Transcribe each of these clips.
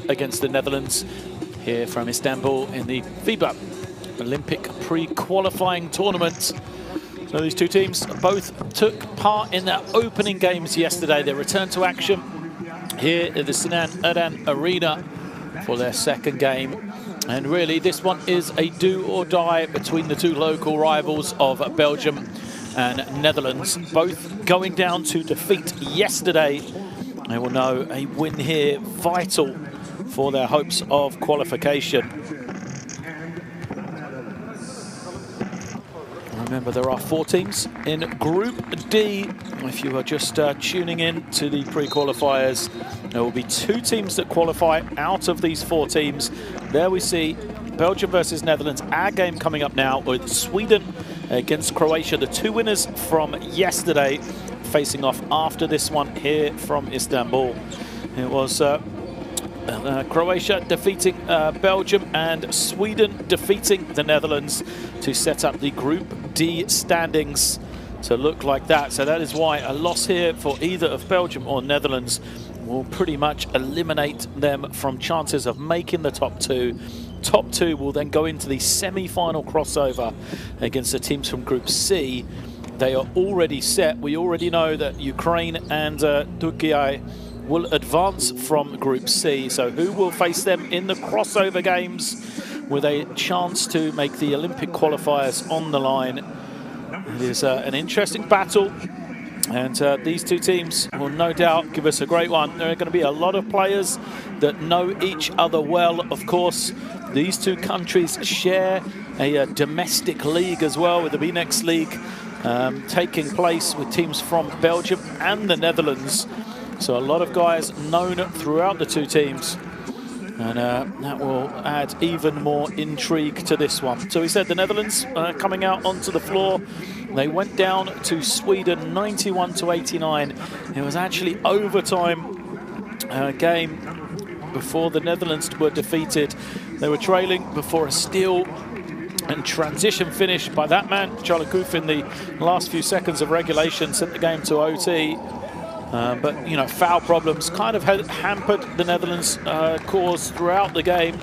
against the Netherlands here from Istanbul in the FIBA Olympic pre-qualifying tournament. So these two teams both took part in their opening games yesterday. They returned to action here at the Sinan Erdan Arena for their second game. And really, this one is a do or die between the two local rivals of Belgium and Netherlands, both going down to defeat yesterday. They will know a win here vital for their hopes of qualification. Remember, there are 4 teams in Group D. If you are just tuning in to the pre-qualifiers, there will be 2 teams that qualify out of these 4 teams. There we see Belgium versus Netherlands. Our game coming up now with Sweden against Croatia. The 2 winners from yesterday facing off after this one here from Istanbul. It was Croatia defeating Belgium and Sweden defeating the Netherlands to set up the Group D standings to look like that. So that is why a loss here for either of Belgium or Netherlands will pretty much eliminate them from chances of making the top 2. Top 2 will then go into the semi-final crossover against the teams from Group C. They are already set. We already know that Ukraine and Türkiye will advance from Group C. So who will face them in the crossover games with a chance to make the Olympic qualifiers on the line? It is an interesting battle, and these two teams will no doubt give us a great one. There are going to be a lot of players that know each other well. Of course, these two countries share a domestic league as well, with the B-Next League taking place with teams from Belgium and the Netherlands. So a lot of guys known throughout the two teams, and that will add even more intrigue to this one. So we said the Netherlands coming out onto the floor. They went down to Sweden 91-89. It was actually overtime game before the Netherlands were defeated. They were trailing before a steal and transition finish by that man, Charlie Koof, in the last few seconds of regulation, sent the game to OT. But, you know, foul problems kind of hampered the Netherlands' cause throughout the game.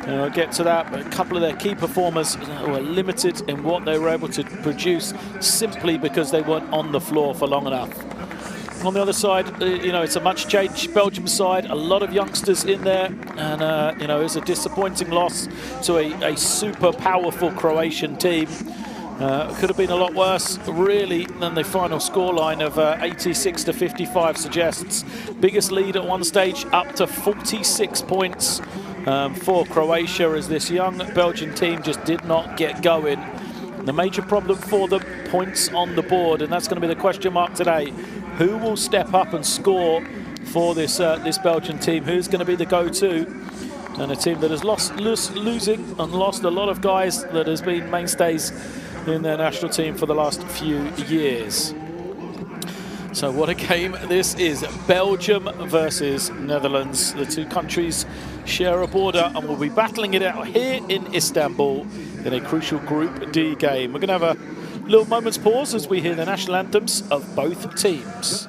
I'll get to that, but a couple of their key performers were limited in what they were able to produce simply because they weren't on the floor for long enough. On the other side, you know, it's a much changed Belgium side, a lot of youngsters in there, and, you know, it's a disappointing loss to a super powerful Croatian team. Could have been a lot worse, really, than the final scoreline of 86-55 suggests. Biggest lead at one stage, up to 46 points for Croatia, as this young Belgian team just did not get going. The major problem for them, points on the board, and that's going to be the question mark today. Who will step up and score for this this Belgian team? Who's going to be the go-to? And a team that has losing and lost a lot of guys that has been mainstays in their national team for the last few years. So what a game this is. Belgium versus Netherlands. The two countries share a border and will be battling it out here in Istanbul in a crucial Group D game. We're going to have a little moment's pause as we hear the national anthems of both teams.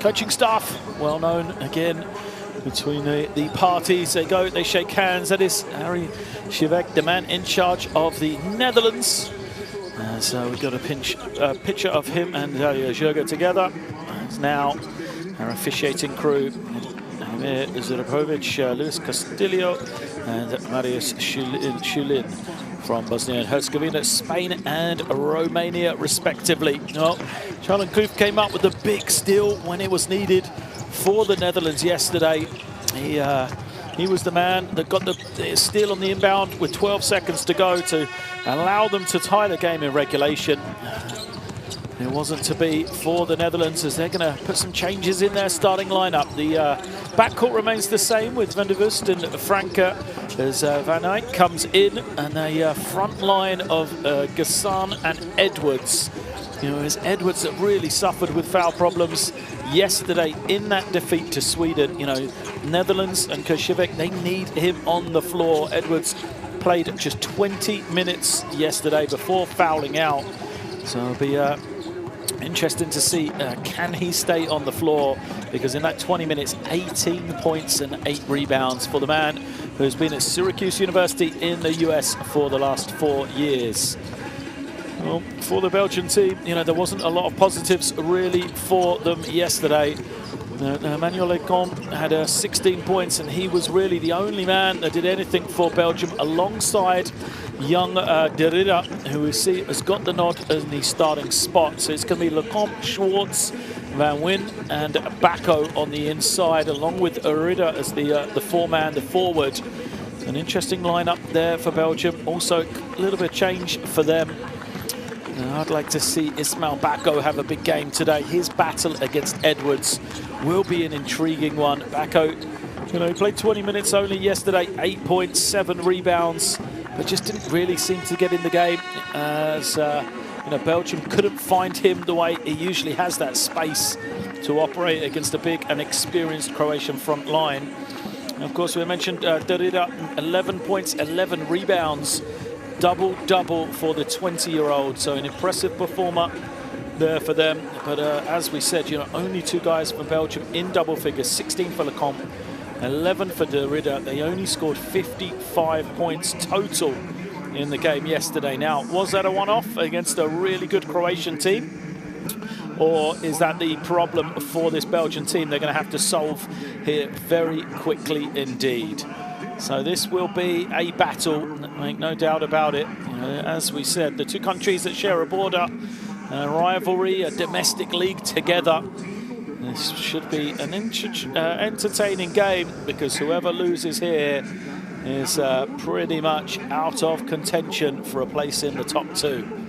Coaching staff, well known again between the parties. They go, they shake hands. That is Harry Schivek, the man in charge of the Netherlands. So we've got a picture of him and Jurgen together. And now our officiating crew, Emir Zurapovic, Luis Castillo, and Marius Shulin from Bosnia and Herzegovina, Spain and Romania, respectively. Well, Charles Kloof came up with the big steal when it was needed for the Netherlands yesterday. He was the man that got the steal on the inbound with 12 seconds to go to allow them to tie the game in regulation. It wasn't to be for the Netherlands, as they're going to put some changes in their starting lineup. The backcourt remains the same with Van der Vust and Franke, as Van Eyck comes in, and a front line of Gassan and Edwards. You know, it's Edwards that really suffered with foul problems yesterday in that defeat to Sweden. You know, Netherlands and Koševek, they need him on the floor. Edwards played just 20 minutes yesterday before fouling out. So it'll be interesting to see, can he stay on the floor? Because in that 20 minutes, 18 points and 8 rebounds for the man who's been at Syracuse University in the US for the last 4 years. Well, for the Belgian team, you know, there wasn't a lot of positives really for them yesterday. Emmanuel Lecomte had 16 points, and he was really the only man that did anything for Belgium, alongside young Derrida, who we see has got the nod in the starting spot. So it's going to be Lecomte, Schwartz, Van Wyn, and Bacco on the inside, along with Derrida as the four-man, the forward. An interesting lineup there for Belgium. Also, a little bit of change for them. I'd like to see Ismail Bacco have a big game today. His battle against Edwards will be an intriguing one. Bacco, you know, he played 20 minutes only yesterday, 8 points, 7 rebounds, but just didn't really seem to get in the game, as you know, Belgium couldn't find him the way he usually has that space to operate against a big and experienced Croatian front line. And of course, we mentioned Derrida, 11 points, 11 rebounds. Double-double for the 20-year-old, so an impressive performer there for them. But as we said, you know, only 2 guys from Belgium in double figures, 16 for Lecomte, 11 for Derrida. They only scored 55 points total in the game yesterday. Now, was that a one-off against a really good Croatian team? Or is that the problem for this Belgian team they're going to have to solve here very quickly indeed? So this will be a battle, make no doubt about it. You know, as we said, the 2 countries that share a border, a rivalry, a domestic league together. This should be an entertaining game, because whoever loses here is pretty much out of contention for a place in the top 2.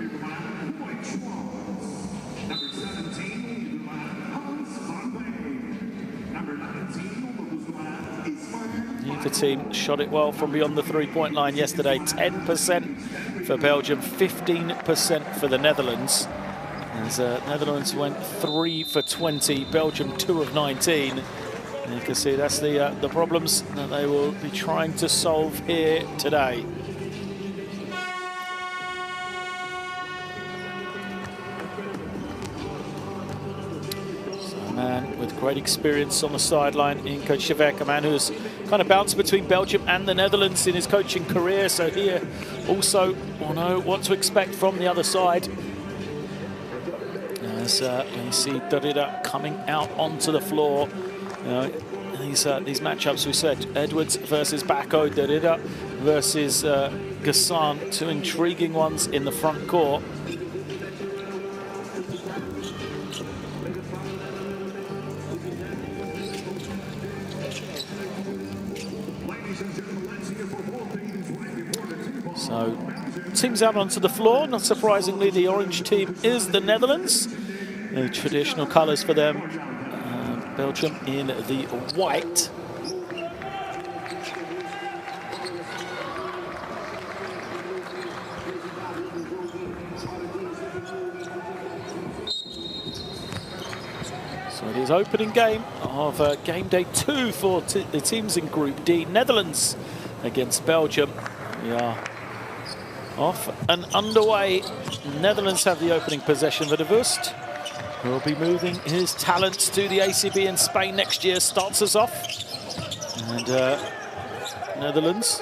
The team shot it well from beyond the 3-point line yesterday. 10% for Belgium, 15% for the Netherlands. As Netherlands went 3 for 20, Belgium 2 of 19. And you can see that's the problems that they will be trying to solve here today. Man with great experience on the sideline in Koševek, a man who's kind of bounced between Belgium and the Netherlands in his coaching career, so here also will know what to expect from the other side. As you see Derrida coming out onto the floor. You know, these matchups, we said, Edwards versus Bacco, Derrida versus Gassan, 2 intriguing ones in the front court. So, teams out onto the floor. Not surprisingly, the orange team is the Netherlands. The traditional colours for them. Belgium in the white. So it is opening game of game day 2 for the teams in Group D. Netherlands against Belgium. We are off and underway. Netherlands have the opening possession for de Vust. will be moving his talents to the ACB in Spain next year, starts us off. And Netherlands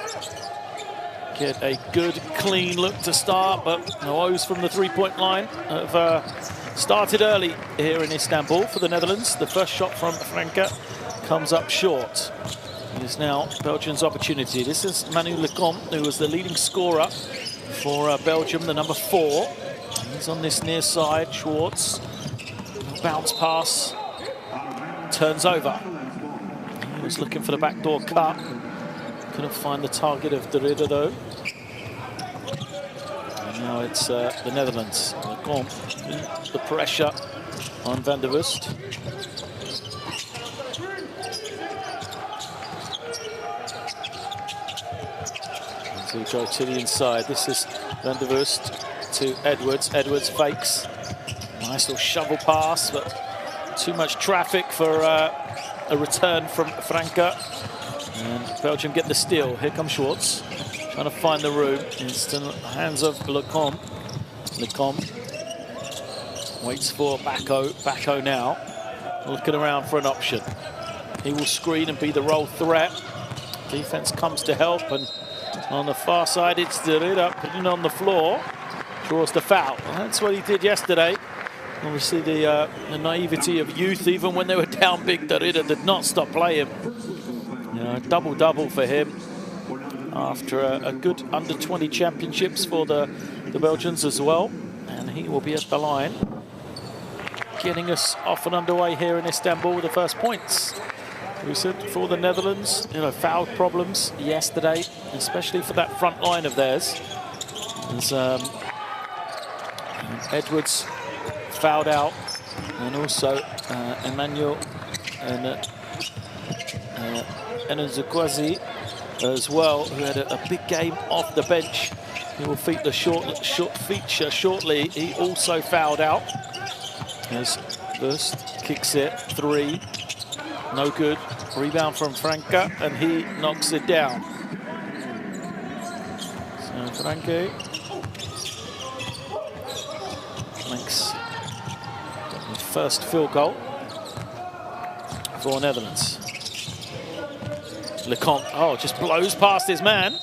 get a good, clean look to start, but no O's from the three-point line. Have started early here in Istanbul for the Netherlands. The first shot from Franke comes up short. It is now Belgium's opportunity. This is Manu Lecomte, who was the leading scorer for Belgium, the number 4. He's on this near side. Schwartz, bounce pass, turns over. He was looking for the backdoor cut. Couldn't find the target of De Ridder though. And now it's the Netherlands. Lecomte, the pressure on Van der Wust. To go to the inside. This is Van der Wust to Edwards. Edwards fakes. Nice little shovel pass, but too much traffic for a return from Franke. And Belgium get the steal. Here comes Schwartz, trying to find the room. It's in the hands of Lecomte. Lecomte waits for Bacco now, looking around for an option. He will screen and be the roll threat. Defense comes to help, and on the far side, it's De Ridder putting on the floor, draws the foul. Well, that's what he did yesterday. Obviously, the naivety of youth, even when they were down big, De Ridder did not stop playing. You know, double-double for him after a good under-20 championships for the Belgians as well. And he will be at the line, getting us off and underway here in Istanbul with the first points. We said for the Netherlands, you know, foul problems yesterday, especially for that front line of theirs. As Edwards fouled out, and also Emmanuel and Enezekwazi as well, who had a big game off the bench. He will feature shortly. He also fouled out. As Wust kicks it, 3. No good. Rebound from Franke, and he knocks it down. So Franke makes the first field goal for Netherlands. Lecomte, oh, just blows past his man.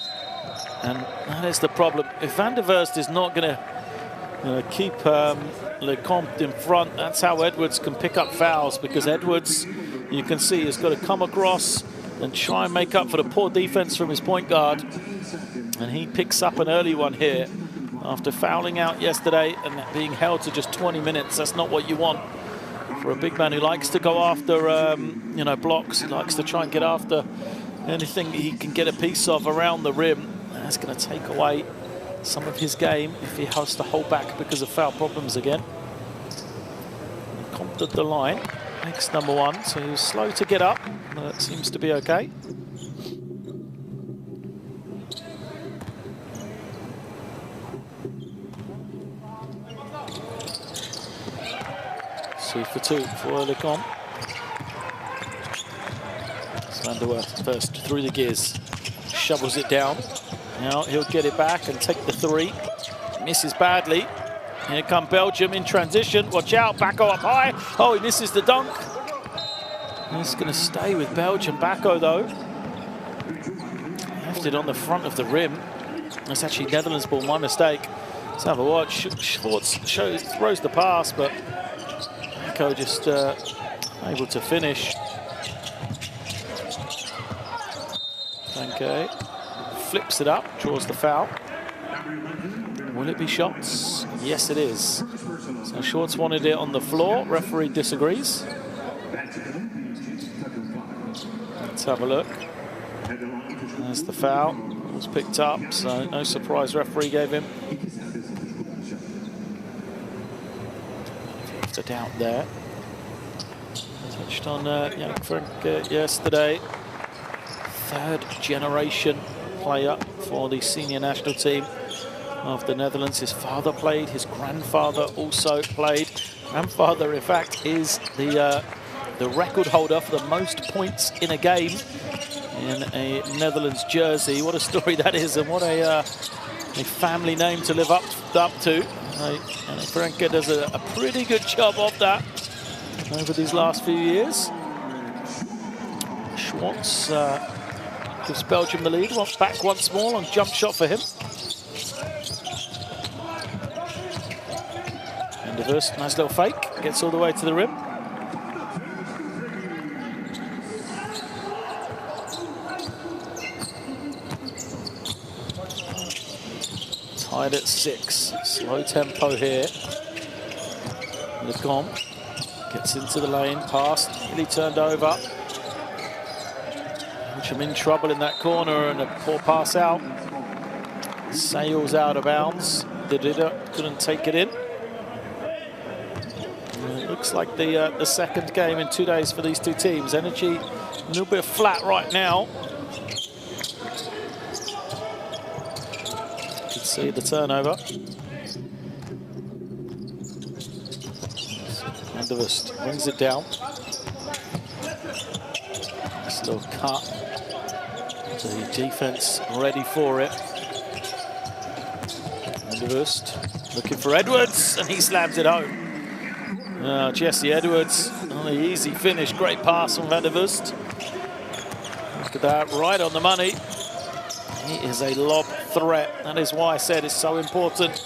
And that is the problem. If Van der Wust is not going to keep Lecomte in front, that's how Edwards can pick up fouls, because Edwards, you can see, has got to come across and try and make up for the poor defense from his point guard. And he picks up an early one here after fouling out yesterday and being held to just 20 minutes. That's not what you want for a big man who likes to go after, blocks. He likes to try and get after anything he can get a piece of around the rim. That's going to take away some of his game if he has to hold back because of foul problems again. Comped at the line. Next number 1, so he was slow to get up, but it seems to be okay. So for 2 for Lecomte. Van der Wust first through the gears, shovels it down. Now he'll get it back and take the 3. Misses badly. Here come Belgium in transition. Watch out, Bacco up high. Oh, he misses the dunk. He's going to stay with Belgium. Bacco, though, left it on the front of the rim. That's actually Netherlands ball, my mistake. Let's have a watch. Schwartz throws the pass, but Bacco just able to finish. Okay. Flips it up, draws the foul. Will it be shots? Yes, it is. So Schwartz wanted it on the floor. Referee disagrees. Let's have a look. There's the foul. It was picked up, so no surprise referee gave him. Left a doubt there. Touched on Franke yesterday. 3rd generation player for the senior national team of the Netherlands. His father played, his grandfather also played. Grandfather, in fact, is the record holder for the most points in a game in a Netherlands jersey. What a story that is, and what a family name to live up to. And Franke does a pretty good job of that over these last few years. Schwartz gives Belgium the lead. Back once more on jump shot for him. And De Vust, nice little fake, gets all the way to the rim. Tied at 6. Slow tempo here. Lecomte gets into the lane, pass, nearly turned over. Belgium in trouble in that corner, and a poor pass out. Sails out of bounds. Didida couldn't take it in. It looks like the second game in 2 days for these two teams. Energy a little bit flat right now. See the turnover. And De Vust brings it down. Still cut. The defense ready for it. And De Vust looking for Edwards, and he slams it home. Jesse Edwards on the easy finish. Great pass from Van der Vust. Look at that, right on the money. He is a lob threat. That is why I said it's so important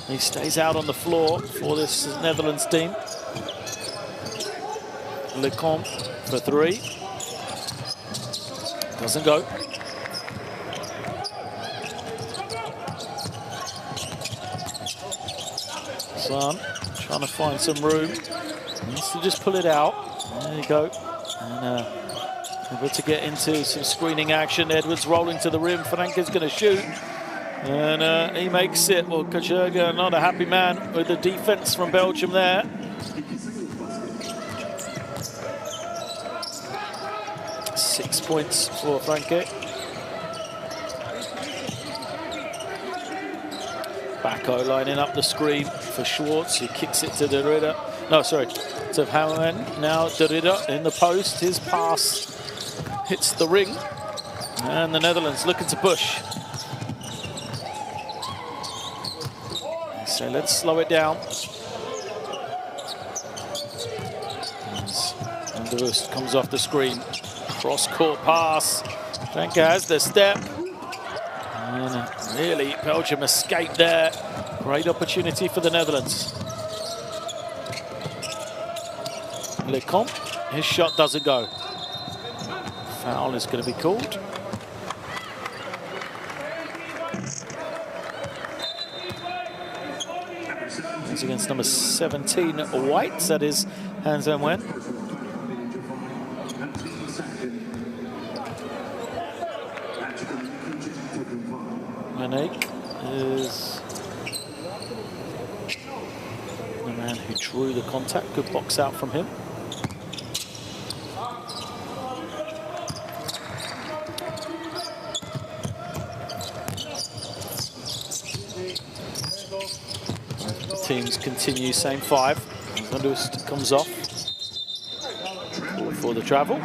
he stays out on the floor for this Netherlands team. Lecomte for 3. Doesn't go. Son trying to find some room. Needs to just pull it out. There you go. And able to get into some screening action. Edwards rolling to the rim. Franke's going to shoot. And he makes it. Well, Kajerga, not a happy man with the defense from Belgium there. Six points for Franke. Bacco lining up the screen for Schwartz. He kicks it to Derrida. No, sorry, to Hammerman. Now Derrida in the post. His pass hits the ring, and the Netherlands looking to push. So let's slow it down. And De Vust comes off the screen. Cross-court pass. Franke has the step. And really, Belgium escaped there. Great opportunity for the Netherlands. Lecomte, his shot doesn't go. Foul is going to be called. It's against number 17, White. That is Hans Van Wen. Manek is the man who drew the contact. Good box out from him. Teams continue, same 5. Van der Vust comes off for the travel.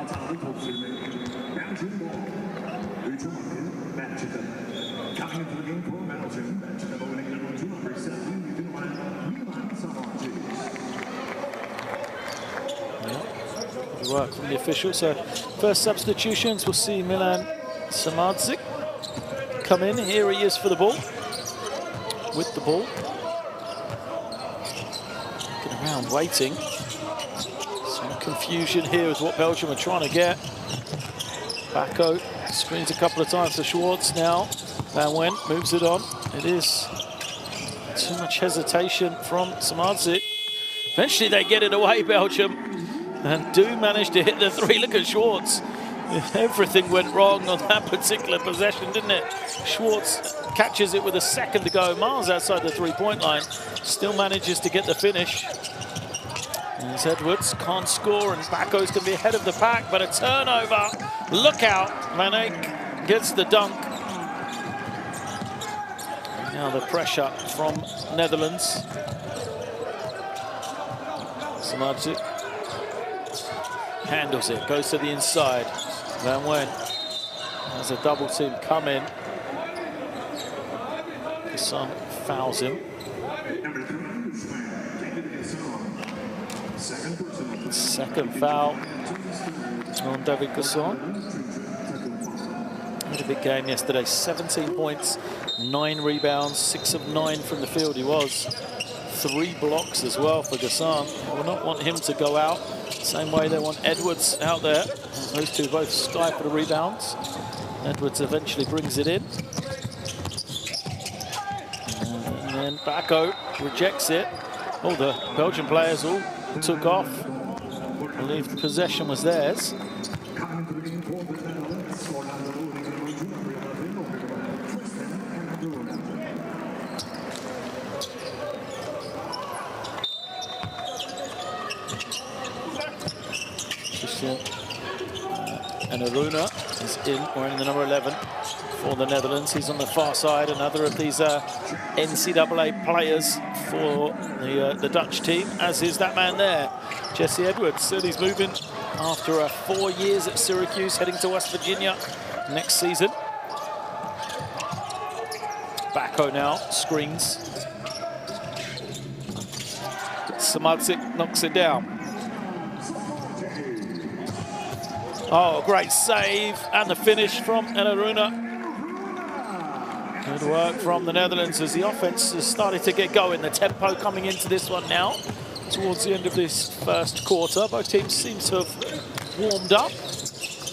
Good work from the officials. So first substitutions, we'll see Milan Samadzik come in. Here he is for the ball, with the ball. Around waiting. Some confusion here with what Belgium are trying to get. Bacco screens a couple of times to Schwartz now. Van Wen moves it on. It is too much hesitation from Samadzik. Eventually they get it away, Belgium, and do manage to hit the 3. Look at Schwartz. Everything went wrong on that particular possession, didn't it? Schwartz catches it with a second to go, miles outside the 3-point line. Still manages to get the finish. As Edwards can't score, and Bacco's going to be ahead of the pack, but a turnover. Look out. Van Eyck gets the dunk. Now the pressure from Netherlands. Samadzik handles it, goes to the inside. Van Wen has a double team come in. Son fouls him. Second foul on David Gasson. Had a big game yesterday, 17 points, 9 rebounds, 6 of 9 from the field he was. 3 blocks as well for Gasson. They will not want him to go out. Same way they want Edwards out there. Those two both sky for the rebounds. Edwards eventually brings it in. And then Bacco rejects it. All the Belgian players all took off. I believe the possession was theirs. And Aruna is in, wearing the number 11 for the Netherlands. He's on the far side, another of these NCAA players for the Dutch team, as is that man there, Jesse Edwards. So he's moving after 4 years at Syracuse, heading to West Virginia next season. Bacco now, screens. Samadzik knocks it down. Oh, great save, and the finish from Aruna. Good work from the Netherlands as the offense has started to get going. The tempo coming into this one now, towards the end of this first quarter. Both teams seem to have warmed up.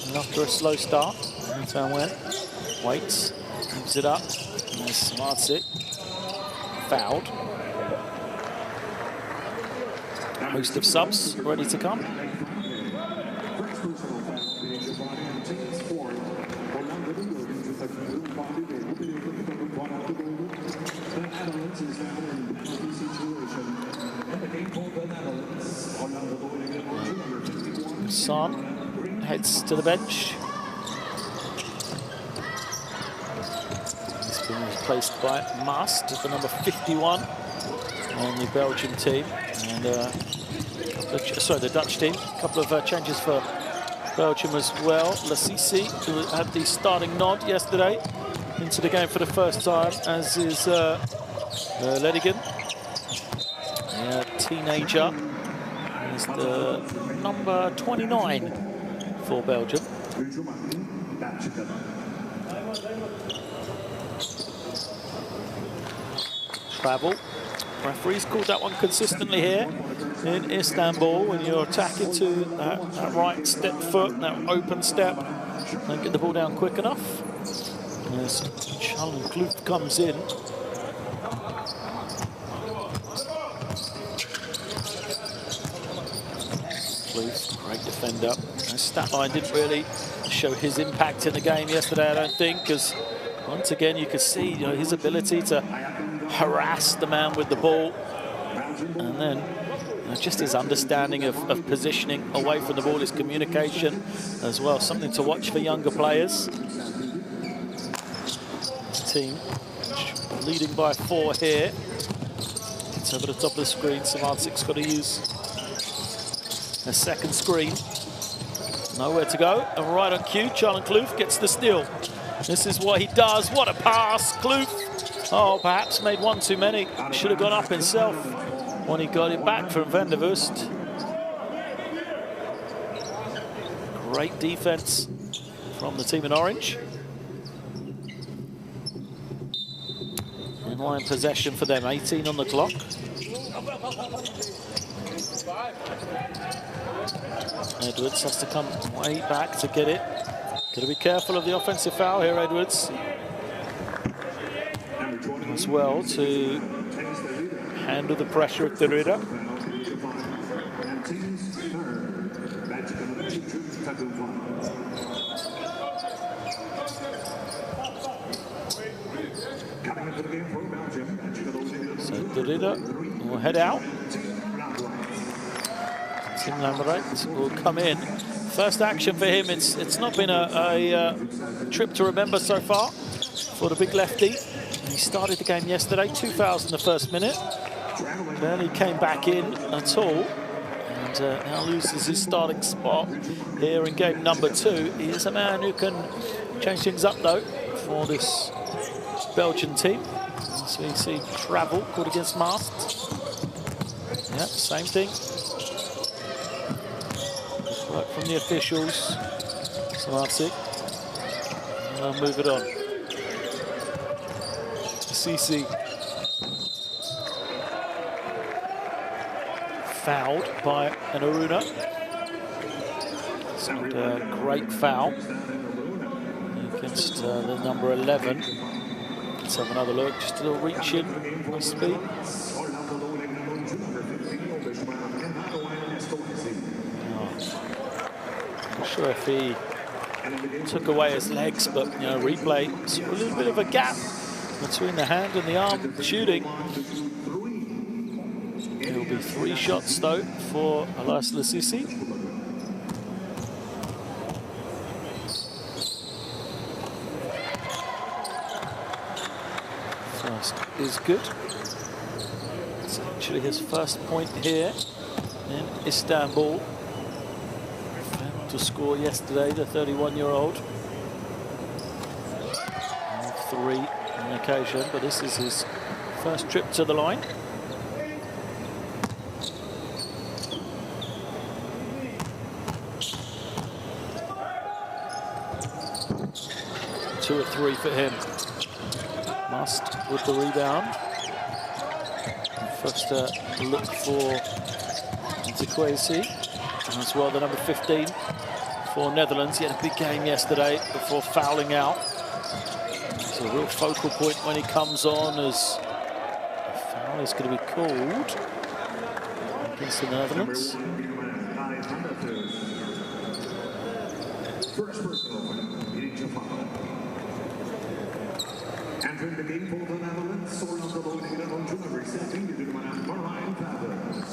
And after a slow start, Newtown went, waits, keeps it up. And there's Samadzik, fouled. Host of subs ready to come. Son heads to the bench. He's been replaced by Mast as the number 51 on the Belgium team. And the Dutch team. A couple of changes for Belgium as well. Lassisi, who had the starting nod yesterday, into the game for the first time, as is Ledigan, a teenager. He's the number 29 for Belgium. Travel. Referees called that one consistently here in Istanbul. When you're attacking to that right step foot, that open step, don't get the ball down quick enough. As Charles Kloop comes in. Kloop, great defender. The stat line didn't really show his impact in the game yesterday, I don't think, because once again you could see his ability to harass the man with the ball, and then just his understanding of positioning away from the ball, his communication as well, something to watch for younger players. This team leading by 4 here. It's over the top of the screen. Samadzic's got to use a second screen. Nowhere to go, and right on cue, Charles Kloop gets the steal. This is what he does. What a pass, Kloop. Oh, perhaps made one too many. Should have gone up himself when he got it back from Van der Vust. Great defense from the team in orange. In-line possession for them, 18 on the clock. Edwards has to come way back to get it. Got to be careful of the offensive foul here, Edwards. As well to handle the pressure of Derrida. So Derrida will head out. Tim Lambert will come in. First action for him. It's not been a trip to remember so far for the big lefty. He started the game yesterday, 2 fouls in the first minute. Barely came back in at all. And now loses his starting spot here in game number 2. He is a man who can change things up, though, for this Belgian team. So you see travel called against Mast. Yeah, same thing. Work from the officials. So that's it. And I'll move it on. CC. Fouled by an Aruna. It's not a great foul against the number 11. Let's have another look. Just a little reach in, must be. Not sure if he took away his legs, but you know, replay saw a little bit of a gap between the hand and the arm shooting. It will be 3 shots though for Elias Lasisi. First is good. It's actually his first point here in Istanbul. Failed to score yesterday, the 31-year-old. 3 on occasion, but this is his first trip to the line. Two or 3 for him. Must with the rebound. First look for Ntakwesi. As well, the number 15 for Netherlands. He had a big game yesterday before fouling out. It's a real focal point when he comes on, as a foul is going to be called against the Netherlands. Entering the game for the Netherlands, sold out the ball here on Junior setting, you do man Marijn Travers.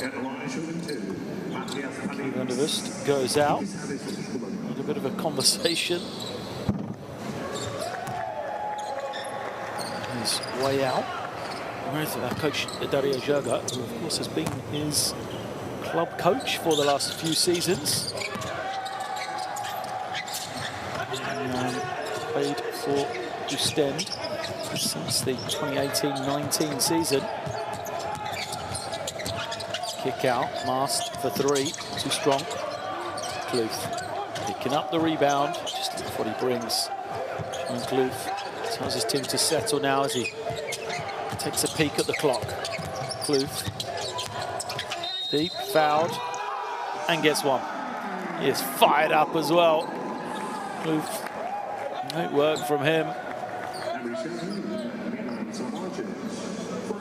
And line shooting 2. Vandevust goes out. A bit of a conversation. His way out with our coach Dario Jurga, who of course has been his club coach for the last few seasons. Played for Ostend since the 2018-19 season. Kick out, Mast for 3, too strong. Kloof picking up the rebound, just what he brings. And Kloof tells his team to settle now as he takes a peek at the clock. Kloof, deep, fouled, and gets one. He is fired up as well. Kloof. Great work from him.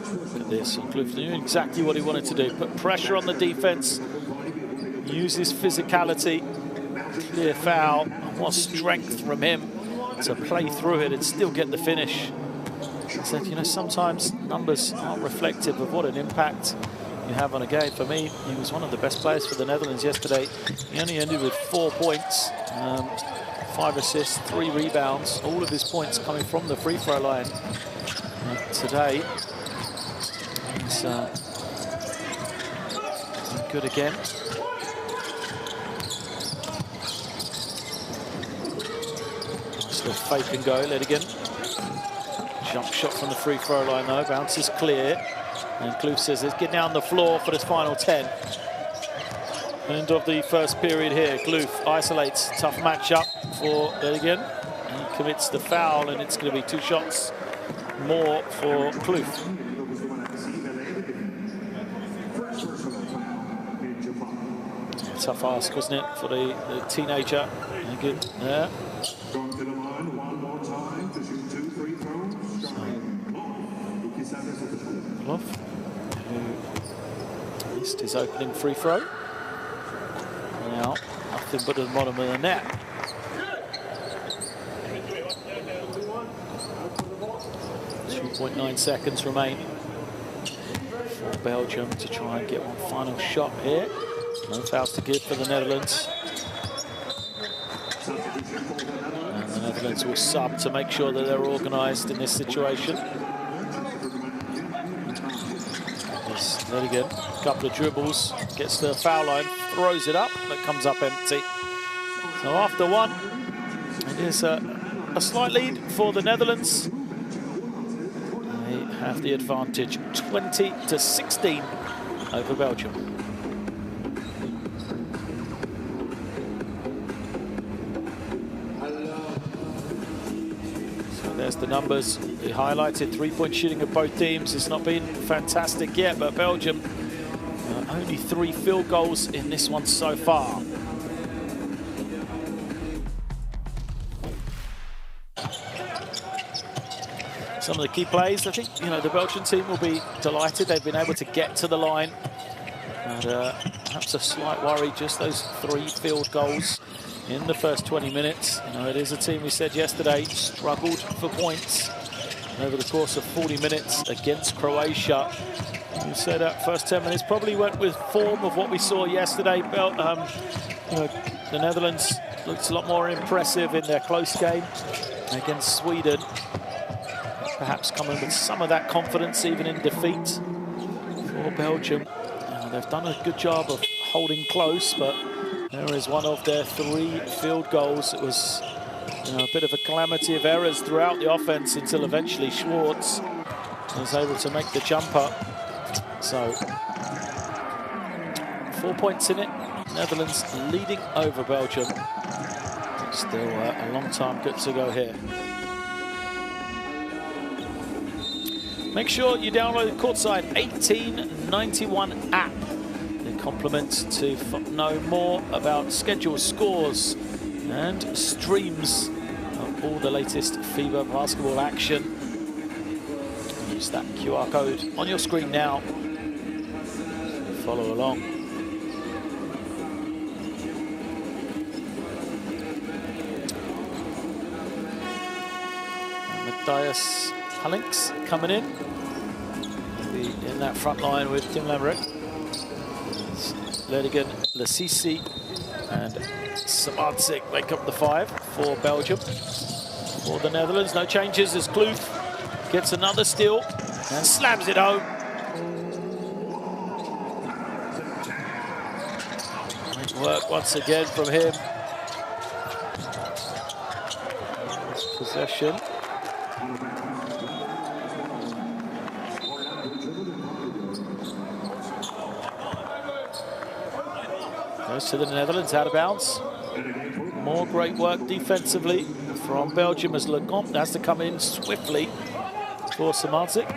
Look at this, and Kloof knew exactly what he wanted to do. Put pressure on the defense, use his physicality, clear foul, and what strength from him to play through it and still get the finish. He said, you know, sometimes numbers aren't reflective of what an impact you have on a game. For me, he was one of the best players for the Netherlands yesterday. He only ended with 4 points. 5 assists, 3 rebounds, all of his points coming from the free throw line. Today, he's good again. Still fake and go, let again. Jump shot from the free throw line though, bounces clear. And Kloof says, let's get down the floor for this final 10. End of the first period here. Kloof isolates, tough matchup for Belgium. He commits the foul, and it's going to be 2 shots more for Kloof. Tough ask, wasn't it, for the teenager? Good there. Kloof, who missed his opening free throw. Now, nothing but at the bottom of the net. 2.9 seconds remain for Belgium to try and get one final shot here. No fouls to give for the Netherlands. And the Netherlands will sub to make sure that they're organised in this situation. There again, a couple of dribbles, gets to the foul line, throws it up, but comes up empty. So after one, it is a a slight lead for the Netherlands. They have the advantage, 20-16 over Belgium. So there's the numbers. We highlighted three-point shooting of both teams. It's not been fantastic yet, but Belgium only 3 field goals in this one so far. Some of the key plays, I think, the Belgian team will be delighted. They've been able to get to the line. And perhaps a slight worry, just those 3 field goals in the first 20 minutes. It is a team, we said yesterday, struggled for points over the course of 40 minutes against Croatia. We said that first 10 minutes probably went with form of what we saw yesterday. The Netherlands looked a lot more impressive in their close game against Sweden. Perhaps coming with some of that confidence even in defeat for Belgium. They've done a good job of holding close, but there is one of their 3 field goals. It was a bit of a calamity of errors throughout the offense until eventually Schwartz was able to make the jumper. So 4 points in it. Netherlands leading over Belgium. Still a long time good to go here. Make sure you download the Courtside 1891 app. The complement to know more about schedules, scores, and streams of all the latest FIBA basketball action. Use that QR code on your screen now. Follow along. Matthias Palinks coming in. In that front line with Tim Lambrick. Ledigan, Lasisi, and Samadzik make up the 5 for Belgium. For the Netherlands, no changes as Kloof gets another steal and slams it home. Great work once again from him. Possession. Goes to the Netherlands, out of bounds. More great work defensively from Belgium as Lecomte has to come in swiftly for Samadzik.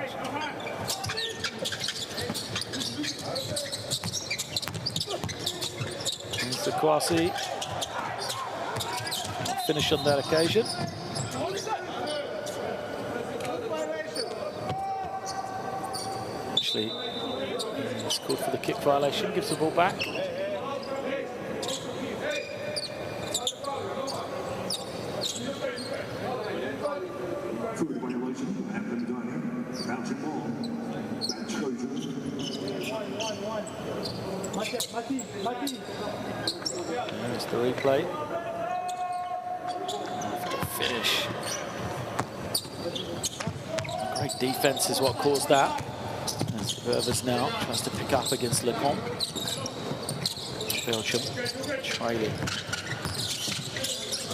Here's the Kwasi. Finish on that occasion. Actually, he's called for the kick violation, gives the ball back. There's the replay. Finish. Great defense is what caused that. As Ververs now tries to pick up against Lecomte. Belgium trailing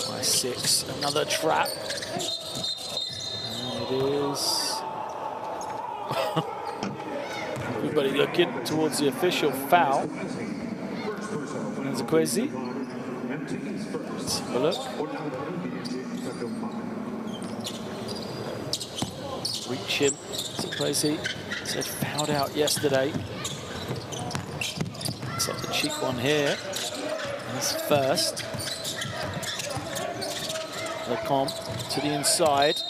by 6. Another trap. And it is. Everybody looking towards the official foul. There's a Kwesi. Let's have a look. Reach him. Kwesi said fouled out yesterday. It's up the cheek one here. His first. Lecomte to the inside.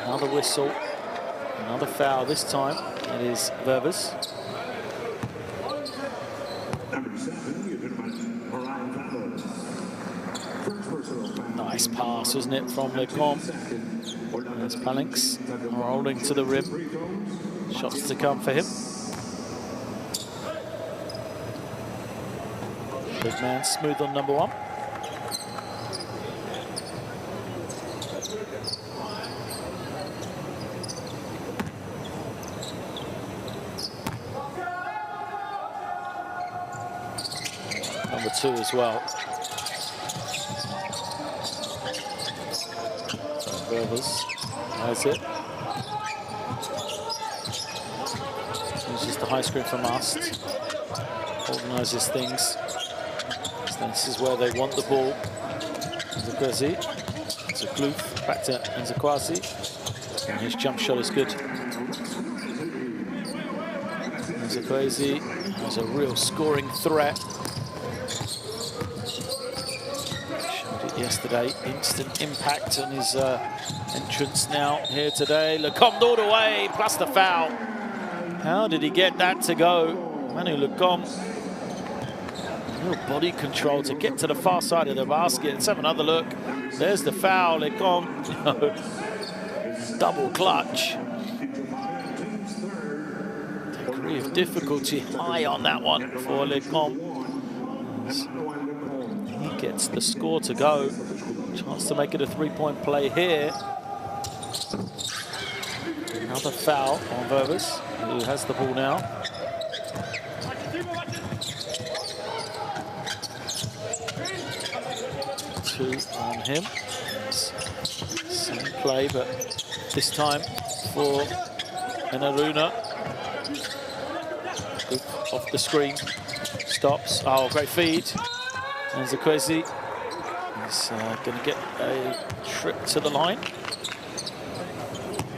Another whistle. Another foul this time. It is Ververs. Nice pass, wasn't it, from Lecomte? There's Palinks rolling to the rim. Shots to come for him. Big man smooth on number 1. Number 2 as well. Ververs has it. Uses the high screen from Mast. Organises things. So this is where they want the ball. Nzakwezi. Nzakloof. Back to Nzakwasi. And his jump shot is good. Nzakwezi has a real scoring threat. Showed it yesterday. Instant impact on his entrance now here today. Lecomte all the way, plus the foul. How did he get that to go? Manu Lecomte. Real body control to get to the far side of the basket. Let's have another look. There's the foul. Lecomte. Double clutch. Degree of difficulty high on that one for Lecomte. He gets the score to go. Chance to make it a three-point play here. Another foul on Ververs, who has the ball now. Two on him. Same play, but this time for Enaruna. Good off the screen. Stops. Oh, great feed. And Nzakwezi is going to get a trip to the line.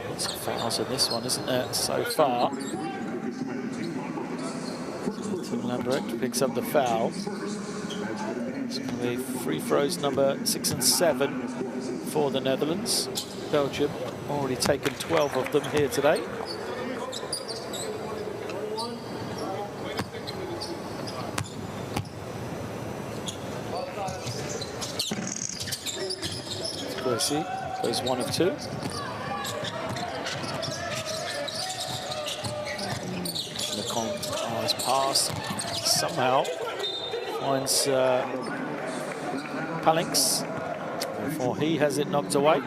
Lots of fouls in this one, isn't there, so far? Lambrecht picks up the foul. It's going to be free throws number 6 and 7 for the Netherlands. Belgium already taken 12 of them here today. Percy goes 1 of 2. Lecomte, his pass somehow finds Palinks before he has it knocked away.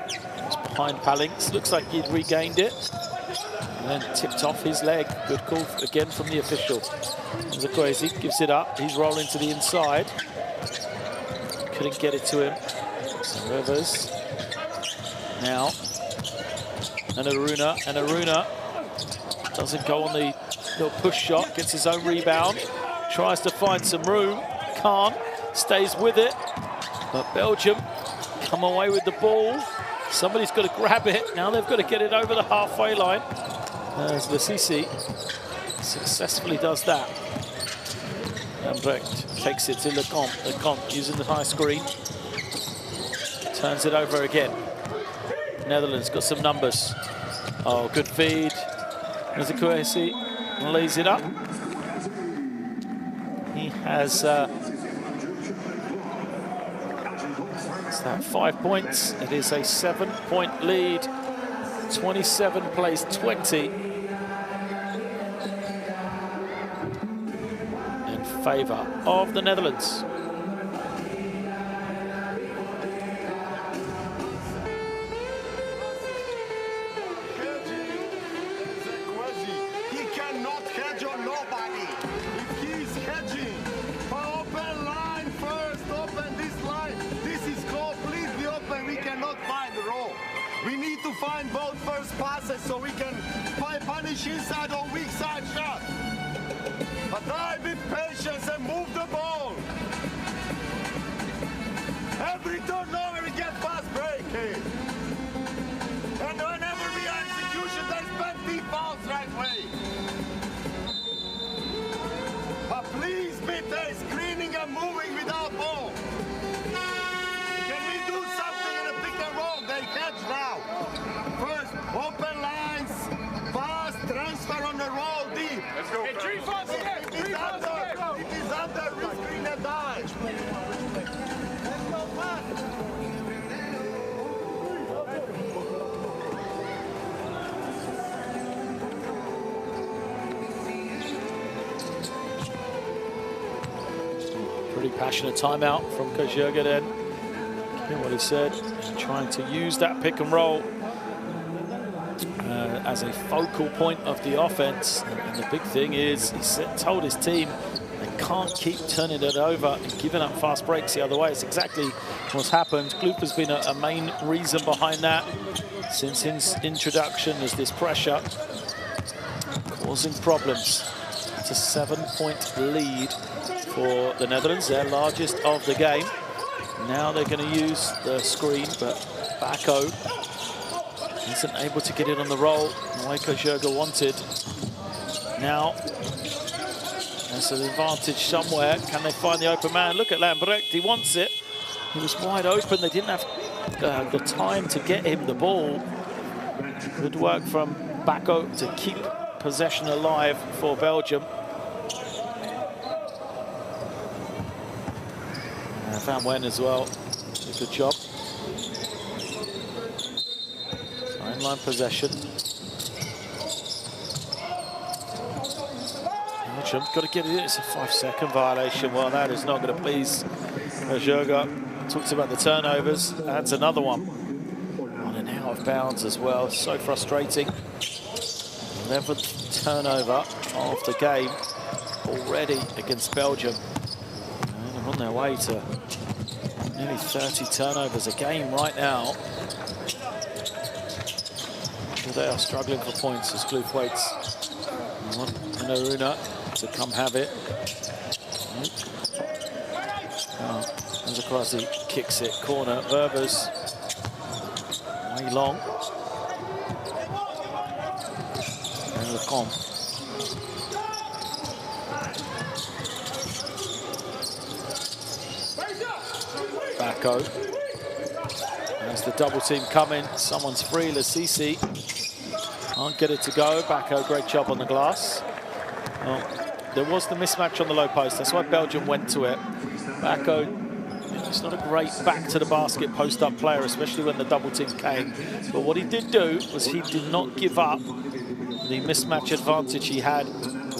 It's behind Palinks, looks like he'd regained it and then tipped off his leg. Good call again from the official. Nzakwezi gives it up, he's rolling to the inside. Couldn't get it to him. So Rivers now. And Aruna doesn't go on the little push shot, gets his own rebound, tries to find some room, can't, stays with it. But Belgium come away with the ball. Somebody's got to grab it. Now they've got to get it over the halfway line. As Lasisi successfully does that. Lambrecht takes it to Lecomte. Lecomte using the high screen. Turns it over again. Netherlands got some numbers. Oh, good feed. Nzakwezi lays it up. He has what's that, 5 points. It is a 7-point lead. 27 plays 20. Favour of the Netherlands. He cannot hedge on nobody. If he is hedging, open line first, open this line. This is completely open. We cannot find the roll. We need to find both first passes so we can punish inside or weak side shot. But try with patience and move the ball. Every turnover we get fast break here. And whenever we are execution, there's plenty fouls right way. But please be there, screening and moving without ball. Can we do something in a pick and roll? They catch now. First, open lines, fast transfer on the roll deep. Let's go. Hey, 3 fouls again. It is under, we screen and die. Let's go fast. Pretty passionate timeout from Coach Jurgen then. Hear what he said. Trying to use that pick and roll as a focal point of the offense. And the big thing is, he told his team, they can't keep turning it over and giving up fast breaks the other way. It's exactly what's happened. Gloop has been a main reason behind that since his introduction, as this pressure causing problems. It's a 7-point lead for the Netherlands, their largest of the game. Now they're going to use the screen, but Bako isn't able to get it on the roll like Ojurga wanted. Now, there's an advantage somewhere. Can they find the open man? Look at Lambrecht, he wants it. He was wide open. They didn't have the time to get him the ball. Good work from Bako to keep possession alive for Belgium. Van Wen as well. Did a good job. Line possession. Belgium got to get it in. It's a 5-second violation. Well, that is not going to please Ojurga. Talks about the turnovers. Adds another one. On and out of bounds as well. So frustrating. 11th turnover of the game already against Belgium. And they're on their way to nearly 30 turnovers a game right now. They are struggling for points as Gloop waits. And Aruna to come have it. Zakrazi kicks it, corner, Verbers. Way long. And Lecomte. Bako. As the double team coming, someone's free, Lasisi. Can't get it to go. Bako, great job on the glass. Well, there was the mismatch on the low post. That's why Belgium went to it. Bako, it's not a great back to the basket post-up player, especially when the double team came. But what he did do was he did not give up the mismatch advantage he had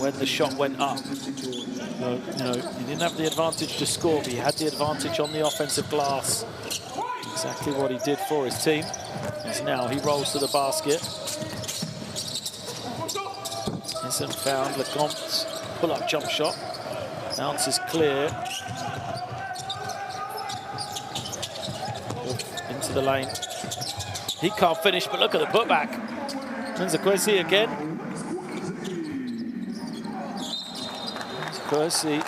when the shot went up. He didn't have the advantage to score, but he had the advantage on the offensive glass. Exactly what he did for his team. As now he rolls to the basket. Isn't found. Lecomte's pull-up jump shot. Bounce is clear. Into the lane. He can't finish, but look at the putback. Nzakwesi again. Nzakwesi,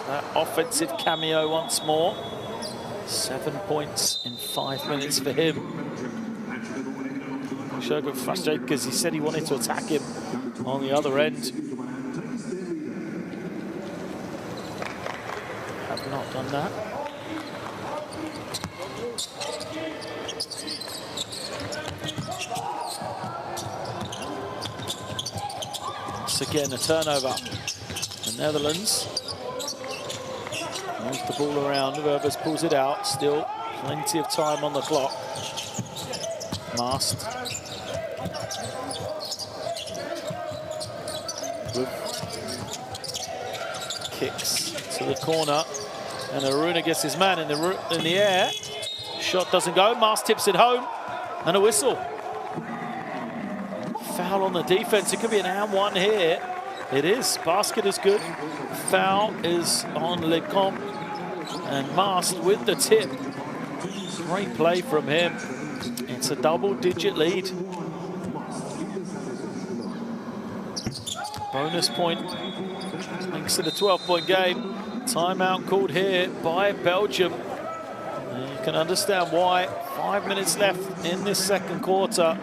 that offensive cameo once more. 7 points in 5 minutes for him. Ojurga frustrated because he said he wanted to attack him on the other end. Have not done that. Once again, a turnover. The Netherlands moves the ball around. Verbers pulls it out. Still plenty of time on the clock. Mast. Kicks to the corner, and Aruna gets his man in the air. Shot doesn't go. Mast tips it home, and a whistle. Foul on the defense. It could be an and one here. It is. Basket is good. Foul is on Lecomte, and Mast with the tip. Great play from him. It's a double-digit lead. Bonus point. Thanks to the 12-point game. Timeout called here by Belgium. And you can understand why. 5 minutes left in this second quarter.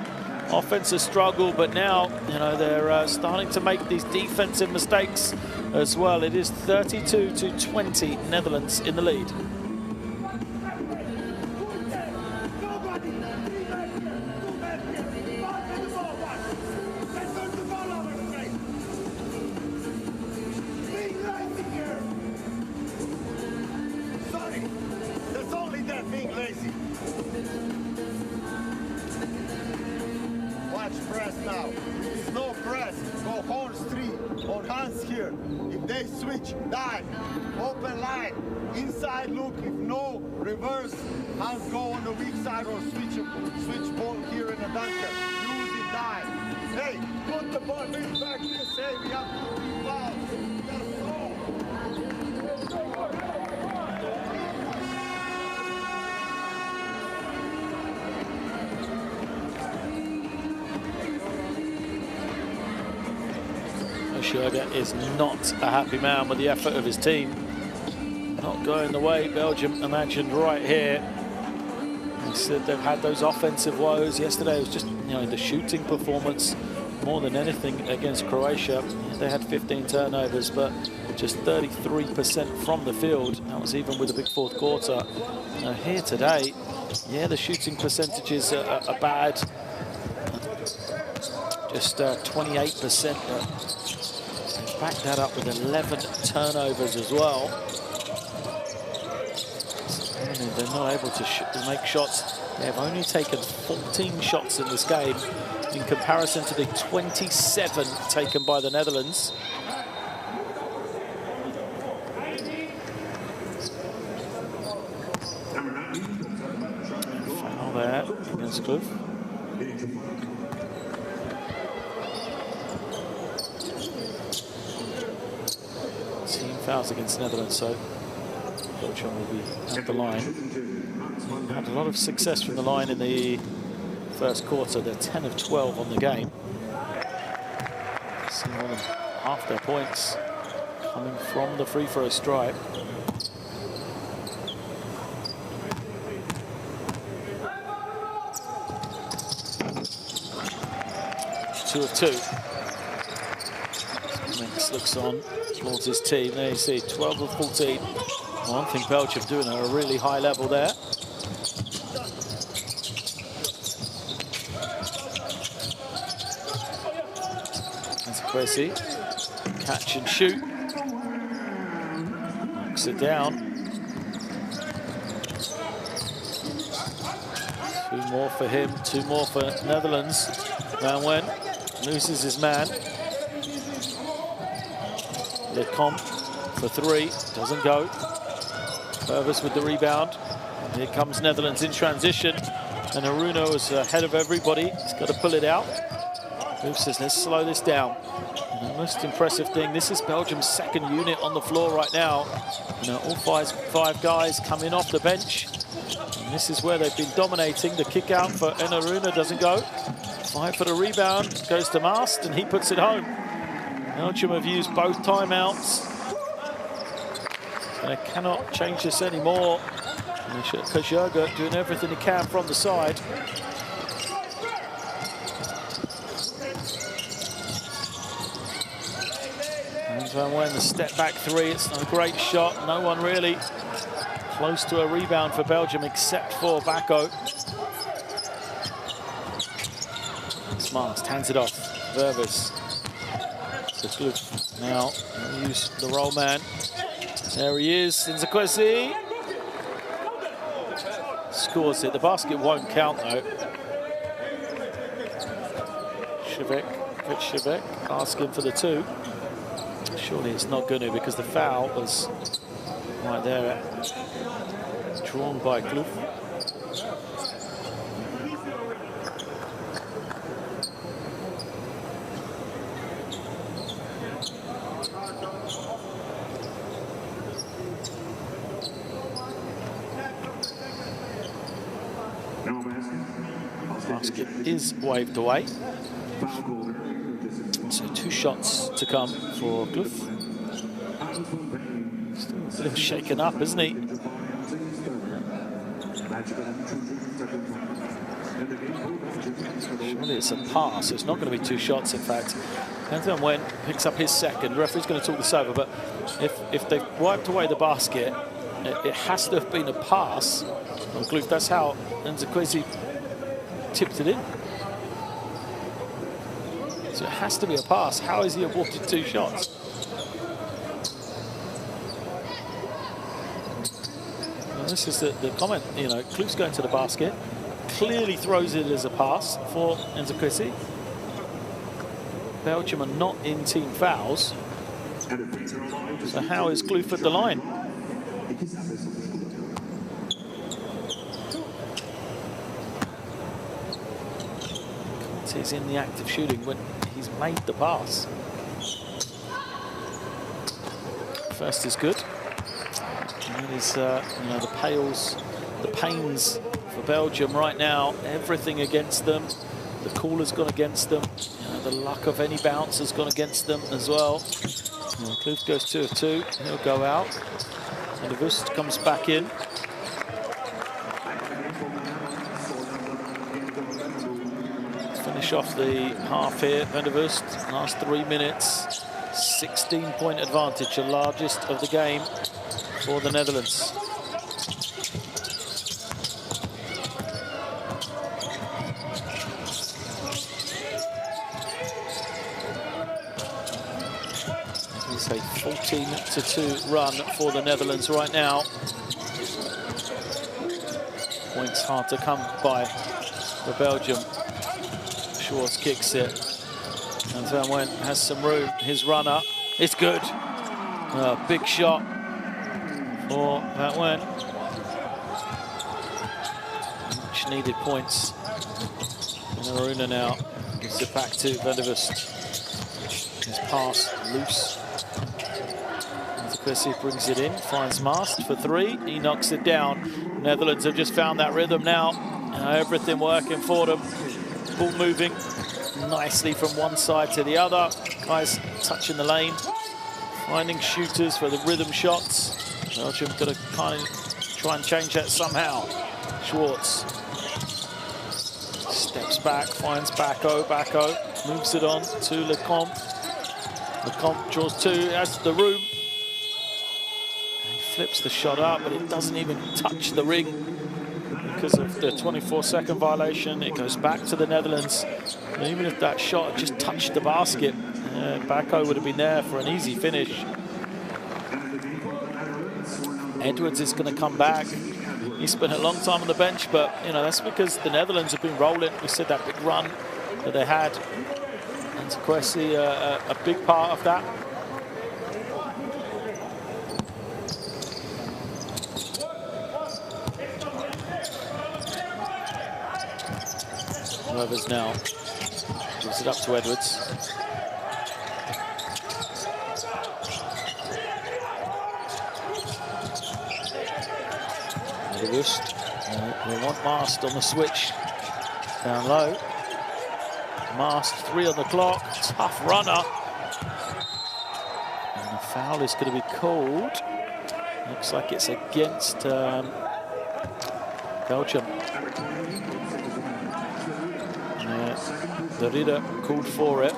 Offense has struggled, but now, they're starting to make these defensive mistakes as well. It is 32-20, Netherlands in the lead. Press now. It's no press. Go horse 3 or hands here. If they switch, die. Open line. Inside look. If no reverse, hands go on the weak side or switch ball here in the dunker. Use it, die. Hey, put the ball back this. Hey, we have to do fouls. Schurger is not a happy man with the effort of his team. Not going the way Belgium imagined right here. He said they've had those offensive woes. Yesterday it was just, the shooting performance more than anything against Croatia. They had 15 turnovers, but just 33% from the field. That was even with a big fourth quarter. Now here today, yeah, the shooting percentages are bad. Just 28%, but they backed that up with 11 turnovers as well. They're not able to make shots. They have only taken 14 shots in this game in comparison to the 27 taken by the Netherlands. Foul there against Kloof. Team fouls against the Netherlands, so Belgium will be at the line. Had a lot of success from the line in the first quarter. They're 10 of 12 on the game. See more than half their points coming from the free throw stripe. Two of two. Mix looks on towards his team. There you see 12 of 14. I think Belgium doing it at a really high level there. That's Kwesi. Catch and shoot. Knocks it down. Two more for him, two more for Netherlands. Van Wen loses his man. Lecomte for three, doesn't go. Purvis with the rebound. And here comes Netherlands in transition. And Aruno is ahead of everybody. He's got to pull it out. Kloof says, let's slow this down. And the most impressive thing, this is Belgium's second unit on the floor right now. All five guys coming off the bench. And this is where they've been dominating. The kick out for Aruno doesn't go. Fight for the rebound, goes to Mast, and he puts it home. Belgium have used both timeouts. They cannot change this anymore. Kajurga doing everything he can from the side. And Van Wen, the step back three. It's a great shot. No one really close to a rebound for Belgium except for Bako. Smart hands it off. Vervis. So Kloof now use the roll man. There he is, Kwesi. Scores it. The basket won't count though. Shevek asking for the two. Surely it's not going to, because the foul was right there, drawn by Kloof. Basket is waved away. So two shots to come for Kloof. Still a little shaken up, isn't he? Surely it's a pass. It's not going to be two shots, in fact. Van Wen picks up his second. The referee's going to talk this over, but if they've wiped away the basket, it has to have been a pass on Kloof. That's how Kwesi tipped it in. So it has to be a pass. How is he awarded two shots? Well, this is the comment, Kloof's going to the basket, clearly throws it as a pass for Kwesi. Belgium are not in team fouls. So how is Kloof at the line? Is in the act of shooting when he's made the pass. First is good. And it is, the pains for Belgium right now. Everything against them. The call has gone against them. the luck of any bounce has gone against them as well. Kloof goes 2 of 2. He'll go out. And Vust comes back in. Finish off the half here, Van der Vust. Last 3 minutes, 16-point advantage, the largest of the game for the Netherlands. It's a 14-2 run for the Netherlands right now. Points hard to come by for Belgium. Schwartz kicks it, and Van Wen has some room. His runner, it's good. Big shot for Van Wen. Much needed points. And Aruna now gives it back to Van der Vust. His pass loose. Kwesi brings it in, finds Mast for 3. He knocks it down. Netherlands have just found that rhythm now. Everything working for them. Ball moving nicely from one side to the other. Guys touching the lane, finding shooters for the rhythm shots. Belgium got to kind of try and change that somehow. Schwartz steps back, finds Bacco, moves it on to Lecomte. Lecomte draws 2, has the room. He flips the shot up, but it doesn't even touch the ring. Because of the 24-second violation, it goes back to the Netherlands. And even if that shot just touched the basket, Bacco would have been there for an easy finish. Edwards is going to come back. He spent a long time on the bench, but you know that's because the Netherlands have been rolling. We said that big run that they had, and Kwesi a big part of that. Rovers now gives it up to Edwards. They want Mast on the switch. Down low. Mast, 3 on the clock. Tough runner. And the foul is going to be called. Looks like it's against Belgium. The Ridder called for it.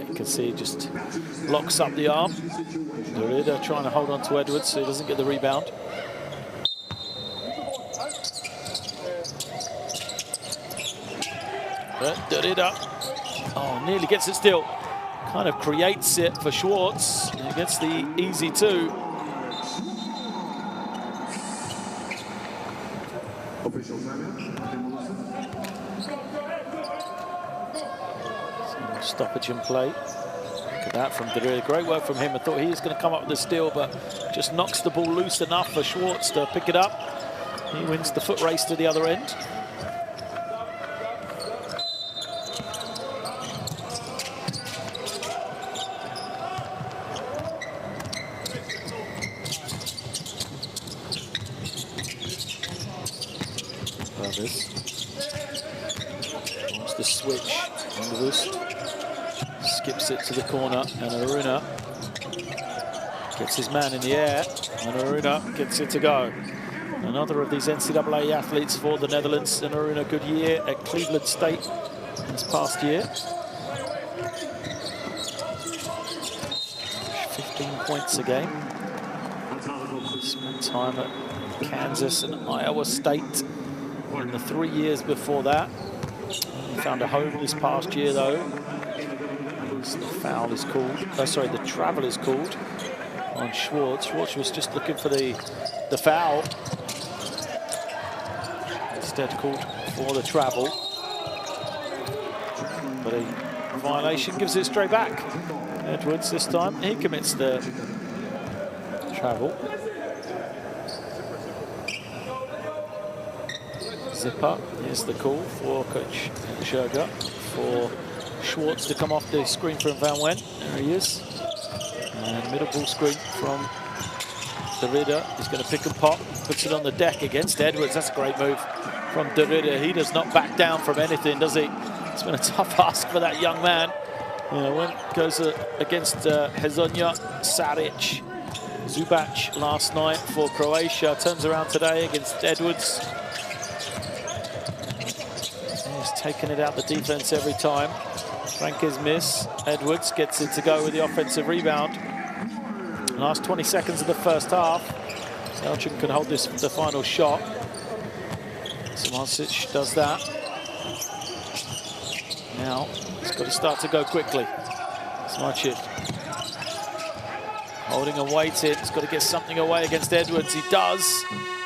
You can see he just locks up the arm. The Ridder trying to hold on to Edwards so he doesn't get the rebound. But the Ridder, nearly gets it still. Kind of creates it for Schwartz. He gets the easy 2. Stoppage in play. Look at that from Derrida. Great work from him. I thought he was going to come up with a steal, but just knocks the ball loose enough for Schwartz to pick it up. He wins the foot race to the other end. Wants the switch on the Vust. Skips it to the corner, and Aruna gets his man in the air, and Aruna gets it to go. Another of these NCAA athletes for the Netherlands, and Aruna, good year at Cleveland State this past year. 15 points a game. Spent time at Kansas and Iowa State in the 3 years before that. He found a home this past year, though. The foul is called, the travel is called on Schwartz. Schwartz was just looking for the foul. Instead called for the travel. But a violation gives it straight back. Edwards this time, he commits the travel. Zipper, here's the call for Coach Scherger for Schwartz to come off the screen from Van Wen. There he is. And middle ball screen from the Ridder. He's going to pick and pop, puts it on the deck against Edwards. That's a great move. from De Ridder. He does not back down from anything, does he? It's been a tough ask for that young man. When goes against Hezonja, Saric, Zubac last night for Croatia. Turns around today against Edwards. He's taking it out the defense every time. Frank is miss. Edwards gets it to go with the offensive rebound. Last 20 seconds of the first half. Belgium can hold this the final shot. Smarcic does that. Now it's got to start to go quickly. Smarcic holding and waiting. He's got to get something away against Edwards. He does,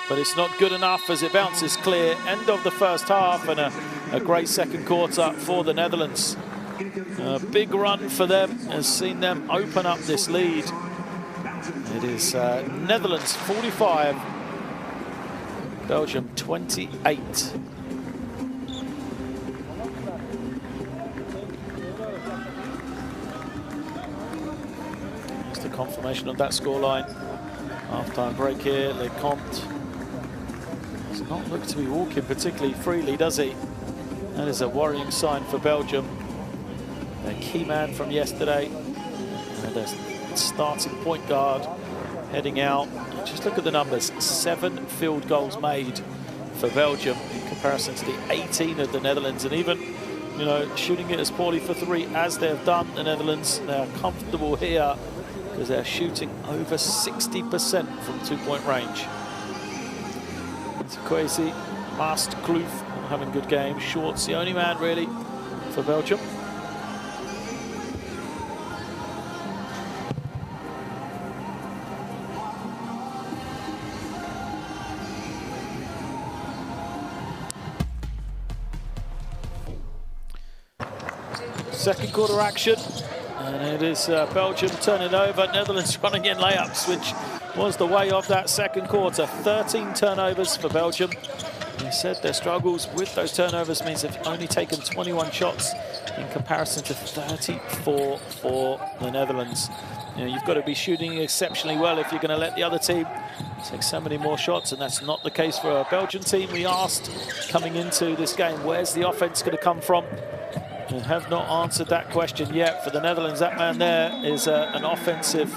but it's not good enough as it bounces clear. End of the first half and a great second quarter for the Netherlands. A big run for them has seen them open up this lead. It is Netherlands 45, Belgium 28. Just the confirmation of that scoreline. Half-time break here. Lecomte does not look to be walking particularly freely, does he? That is a worrying sign for Belgium. Their key man from yesterday, their starting point guard heading out. Just look at the numbers, 7 field goals made for Belgium in comparison to the 18 of the Netherlands. And even, shooting it as poorly for 3 as they've done, the Netherlands, they're comfortable here because they're shooting over 60% from 2-point range. It's Kwesi, Mast, Kloof having good game. Short's the only man really for Belgium. Second quarter action, and it is Belgium turning over, Netherlands running in layups, which was the way of that second quarter. 13 turnovers for Belgium. We said their struggles with those turnovers means they've only taken 21 shots in comparison to 34 for the Netherlands. You've got to be shooting exceptionally well if you're going to let the other team take so many more shots, and that's not the case for a Belgian team. We asked coming into this game, where's the offense going to come from? And have not answered that question yet. For the Netherlands, that man there is an offensive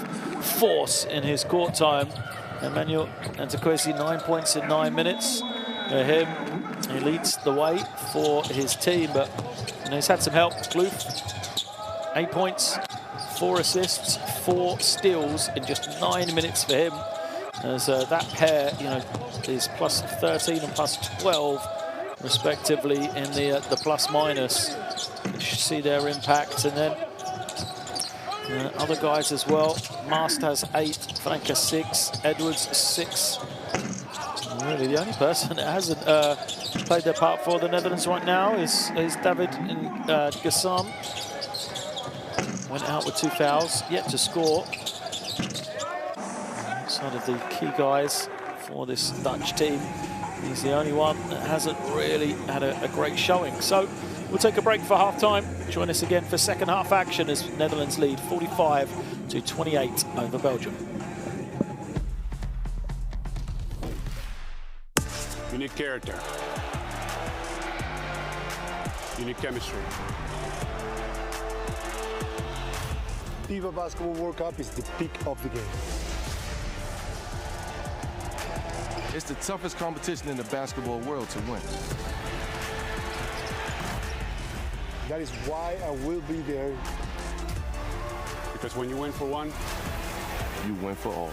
force in his court time. Emmanuel Antiquesi, 9 points in 9 minutes. He leads the way for his team, but he's had some help. Kloof, 8 points, 4 assists, 4 steals in just 9 minutes for him. As that pair, is plus 13 and plus 12, respectively, in the plus-minus. You should see their impact, and then other guys as well. Mast has 8, Frank has 6, Edwards 6. Really, the only person that hasn't played their part for the Netherlands right now is David Gassam. Went out with 2 fouls, yet to score. Outside of the key guys for this Dutch team, he's the only one that hasn't really had a great showing. So we'll take a break for half-time. Join us again for second half action as Netherlands lead 45-28 over Belgium. You need character. You need chemistry. FIBA Basketball World Cup is the peak of the game. It's the toughest competition in the basketball world to win. That is why I will be there. Because when you win for one, You win for all.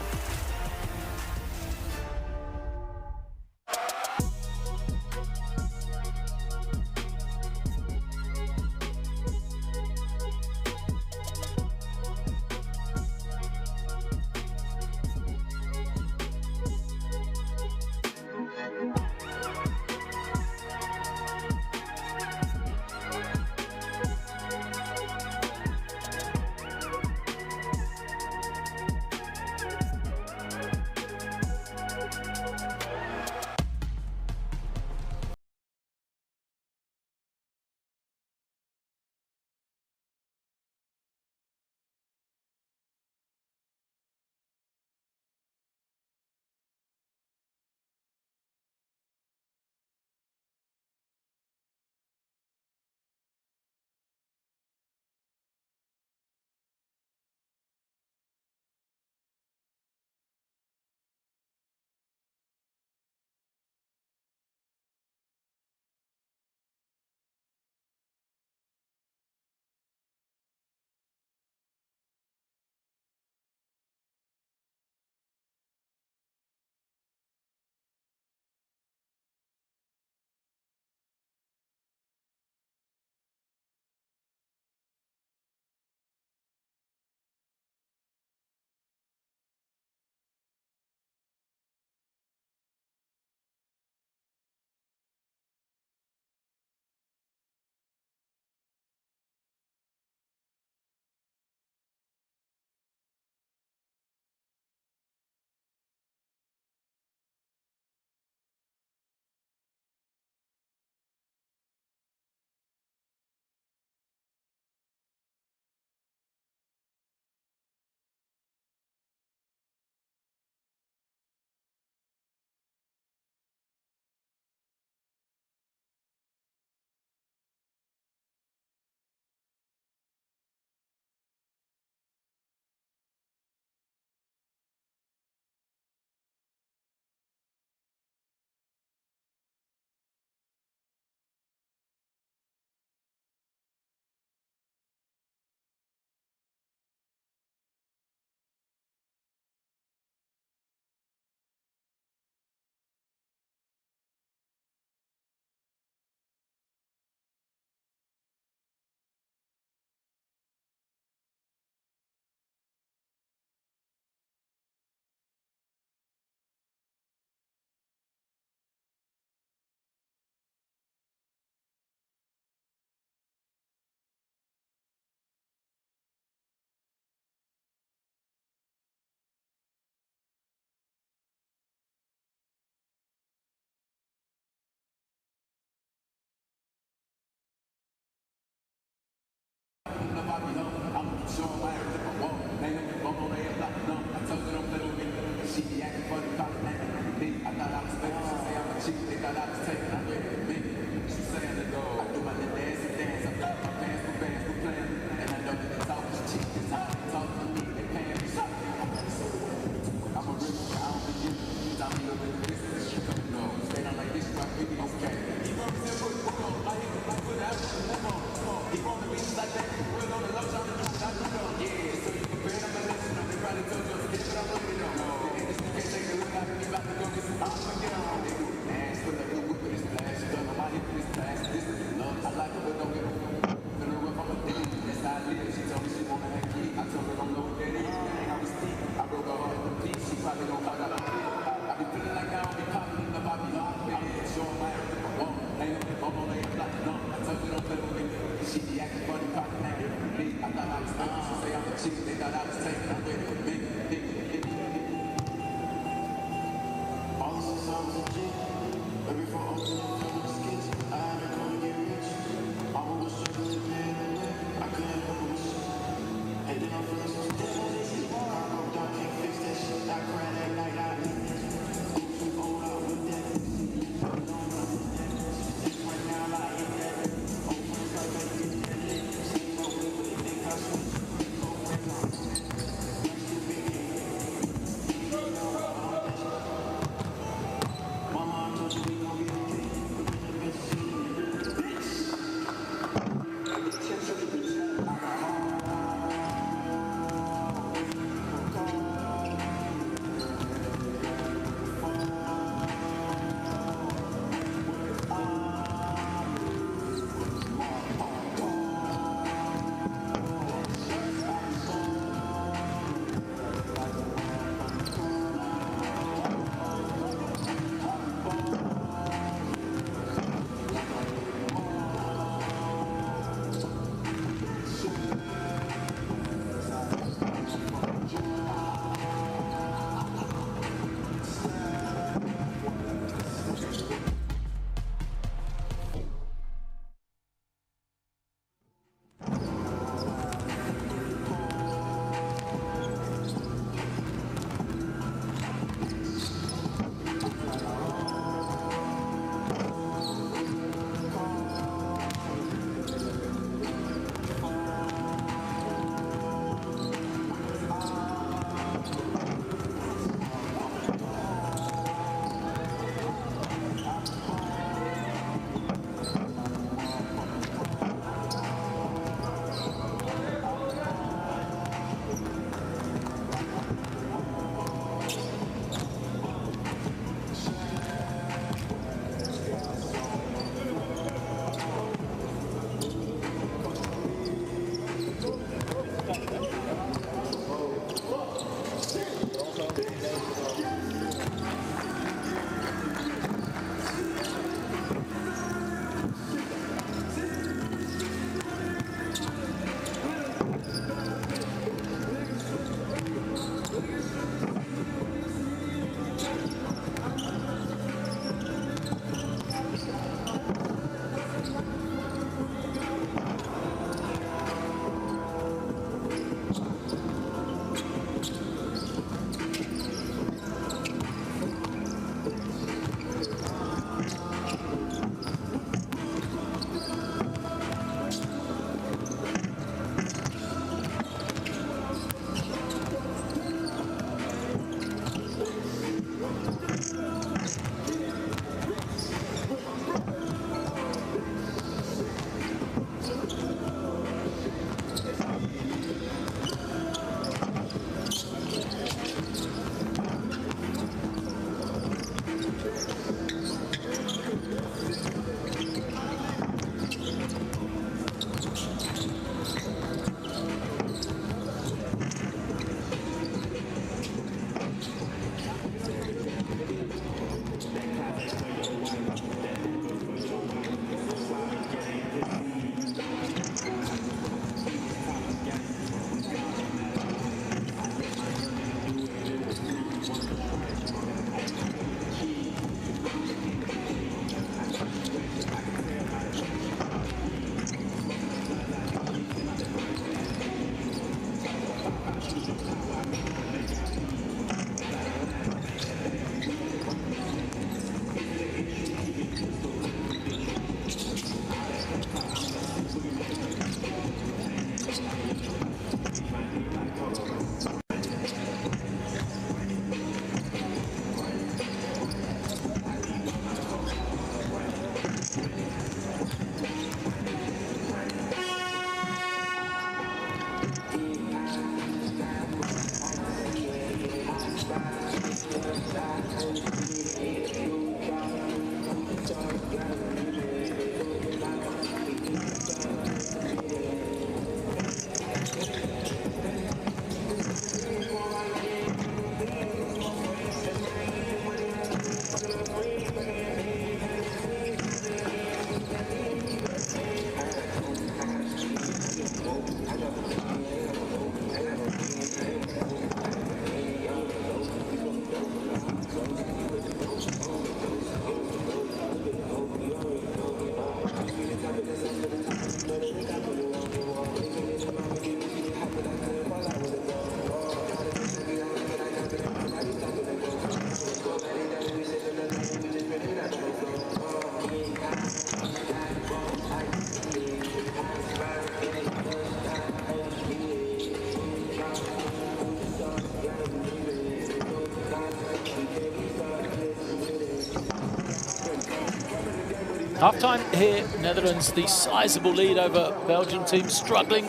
Half-time here, Netherlands, the sizable lead over Belgium team, struggling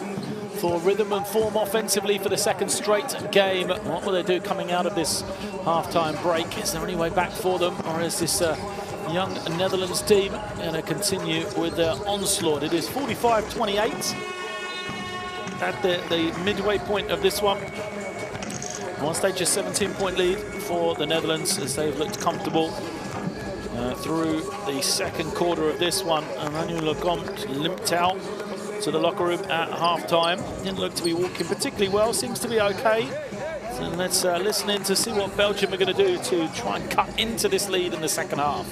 for rhythm and form offensively for the second straight game. What will they do coming out of this half-time break? Is there any way back for them, or is this young Netherlands team going to continue with their onslaught? It is 45-28 at the midway point of this one. One stage, a 17-point lead for the Netherlands as they've looked comfortable through the second quarter of this one. Emmanuel Lecomte limped out to the locker room at half-time. Didn't look to be walking particularly well, seems to be okay. So let's listen in to see what Belgium are going to do to try and cut into this lead in the second half.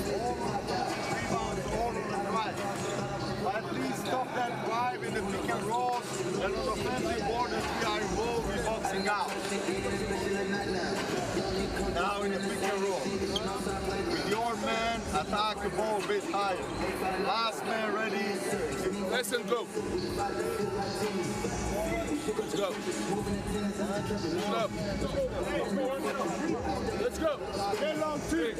At least stop that drive in the pick and roll, and on the offensive borders we are involved with boxing out. Now in the pick and roll. With your man, attack the ball a bit higher. Last man ready. Let's go. Let's go. Let's go. Get long team.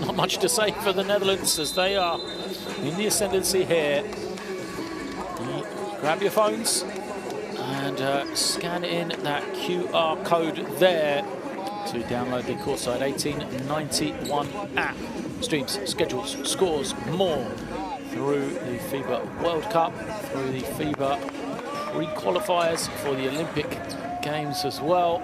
Not much to say for the Netherlands as they are in the ascendancy here. Grab your phones and scan in that QR code there to download the courtside 1891 app. Streams, schedules, scores, more through the FIBA World Cup, through the FIBA pre-qualifiers for the Olympic Games as well.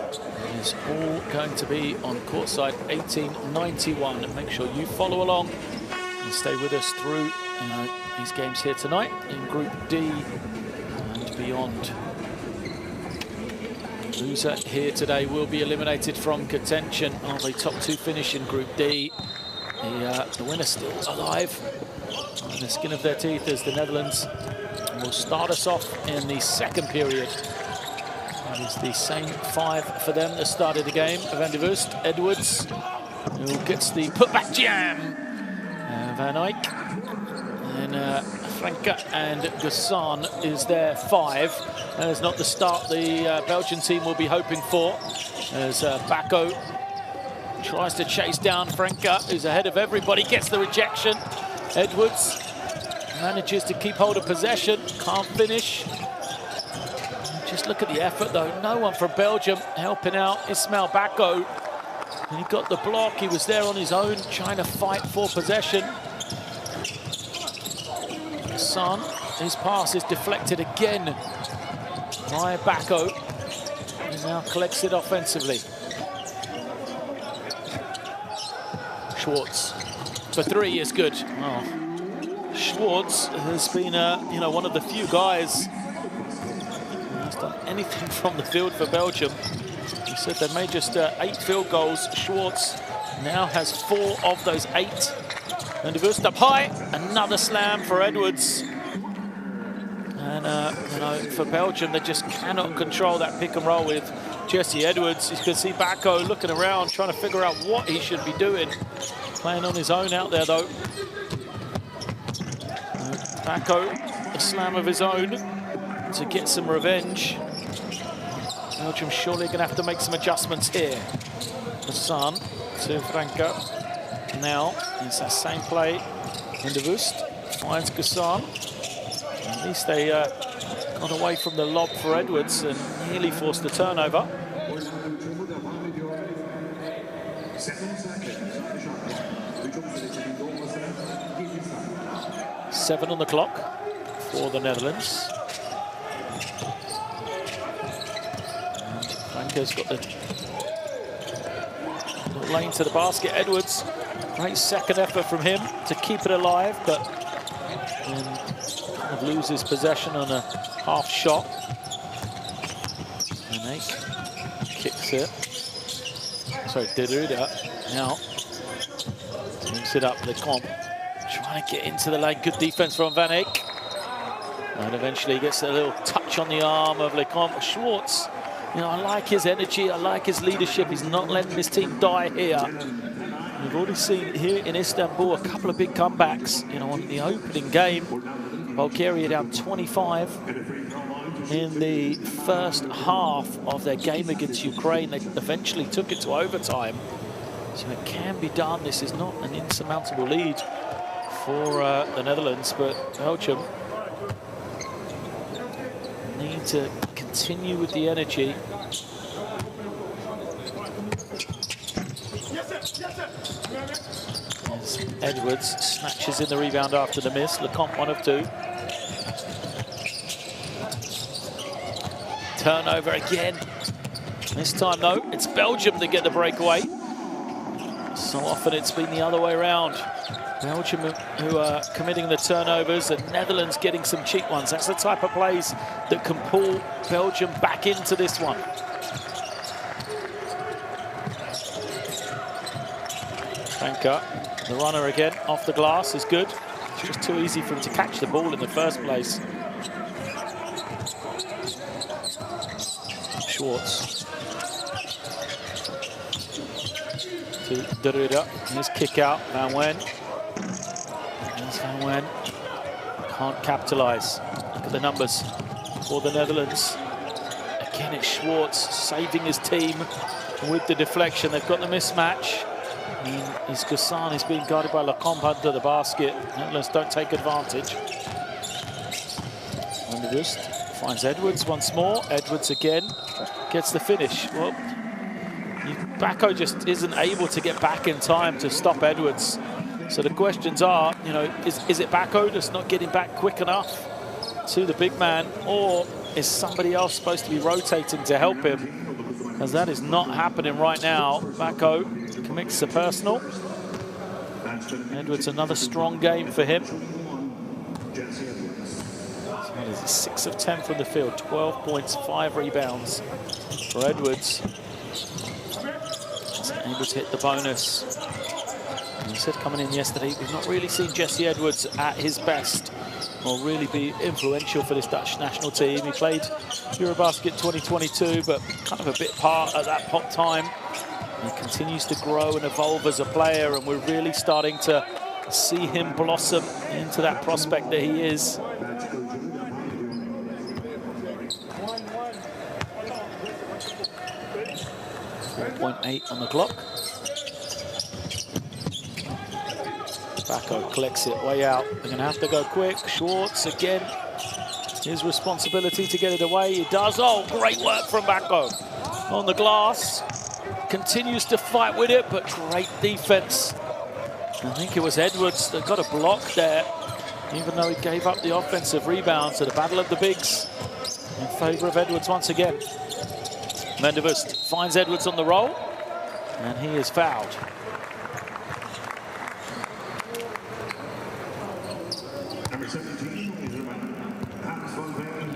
It is all going to be on courtside 1891. And make sure you follow along and stay with us through these games here tonight in Group D and beyond. Loser here today will be eliminated from contention of the top two finish in Group D. The winner still alive on the skin of their teeth as the Netherlands will start us off in the second period. It is the same five for them that started the game. Van der Wust, Edwards, who gets the putback jam. Van Eyck, and Franke and Gassan is their five. That is not the start the Belgian team will be hoping for, as Bacco tries to chase down Franke, who's ahead of everybody, gets the rejection. Edwards manages to keep hold of possession, can't finish. Just look at the effort though, no one from Belgium helping out Ismail Bacco. And he got the block, he was there on his own, trying to fight for possession. Son, his pass is deflected again by Bacco. He now collects it offensively. Schwartz for three is good. Oh. Schwartz has been, one of the few guys who's done anything from the field for Belgium. He said they made just 8 field goals. Schwartz now has 4 of those 8. And De Wust up high, another slam for Edwards. And for Belgium, they just cannot control that pick and roll with Jesse Edwards. You can see Bacco looking around, trying to figure out what he should be doing. Playing on his own out there, though. Bacco, a slam of his own to get some revenge. Belgium surely going to have to make some adjustments here. Hassan to Franke. Now, it's that same play. And De Wust finds Gassan. At least they got away from the lob for Edwards and nearly forced the turnover. 7 on the clock for the Netherlands. And Franke's got the lane to the basket. Edwards, great second effort from him to keep it alive, but then kind of loses possession on a half shot. And Eyck kicks it. Sorry, Deruda now moves it up. Lecomte trying to get into the lane. Good defense from Van Eyck. And eventually gets a little touch on the arm of Lecomte. Schwartz, I like his energy. I like his leadership. He's not letting this team die here. We've already seen here in Istanbul a couple of big comebacks. On the opening game, Bulgaria down 25 in the first half of their game against Ukraine. They eventually took it to overtime. So it can be done. This is not an insurmountable lead for the Netherlands, but Belgium need to continue with the energy. As Edwards snatches in the rebound after the miss. Lecomte 1 of 2. Turnover again. This time, though, it's Belgium that get the breakaway. So often it's been the other way around. Belgium who are committing the turnovers, and Netherlands getting some cheap ones. That's the type of plays that can pull Belgium back into this one. Franca, the runner again, off the glass is good. It's just too easy for him to catch the ball in the first place. Schwartz. To De Ruyter, his kick out, Van Wen. There's Van Wen. Can't capitalise. Look at the numbers for the Netherlands. Again, it's Schwartz saving his team with the deflection. They've got the mismatch. His Gassan is being guarded by Lecomte under the basket. Netherlands don't take advantage. Just finds Edwards once more. Edwards again gets the finish. Well, Bacco just isn't able to get back in time to stop Edwards. So the questions are, you know, is it Bacco just not getting back quick enough to the big man, or is somebody else supposed to be rotating to help him? Because that is not happening right now. Bacco commits the personal. Edwards, another strong game for him. So what is it? 6 of 10 from the field, 12 points, 5 rebounds for Edwards. Able to hit the bonus. And he said coming in yesterday, we've not really seen Jesse Edwards at his best or really be influential for this Dutch national team. He played Eurobasket 2022, but kind of a bit part at that pop time. He continues to grow and evolve as a player, and we're really starting to see him blossom into that prospect that he is. 4.8 on the clock. Bacco collects it way out. They're going to have to go quick. Schwartz again. His responsibility to get it away. He does. Oh, great work from Bacco on the glass. Continues to fight with it, but great defense. I think it was Edwards that got a block there, even though he gave up the offensive rebound. So the battle of the bigs in favor of Edwards once again. Mendevust finds Edwards on the roll, and he is fouled.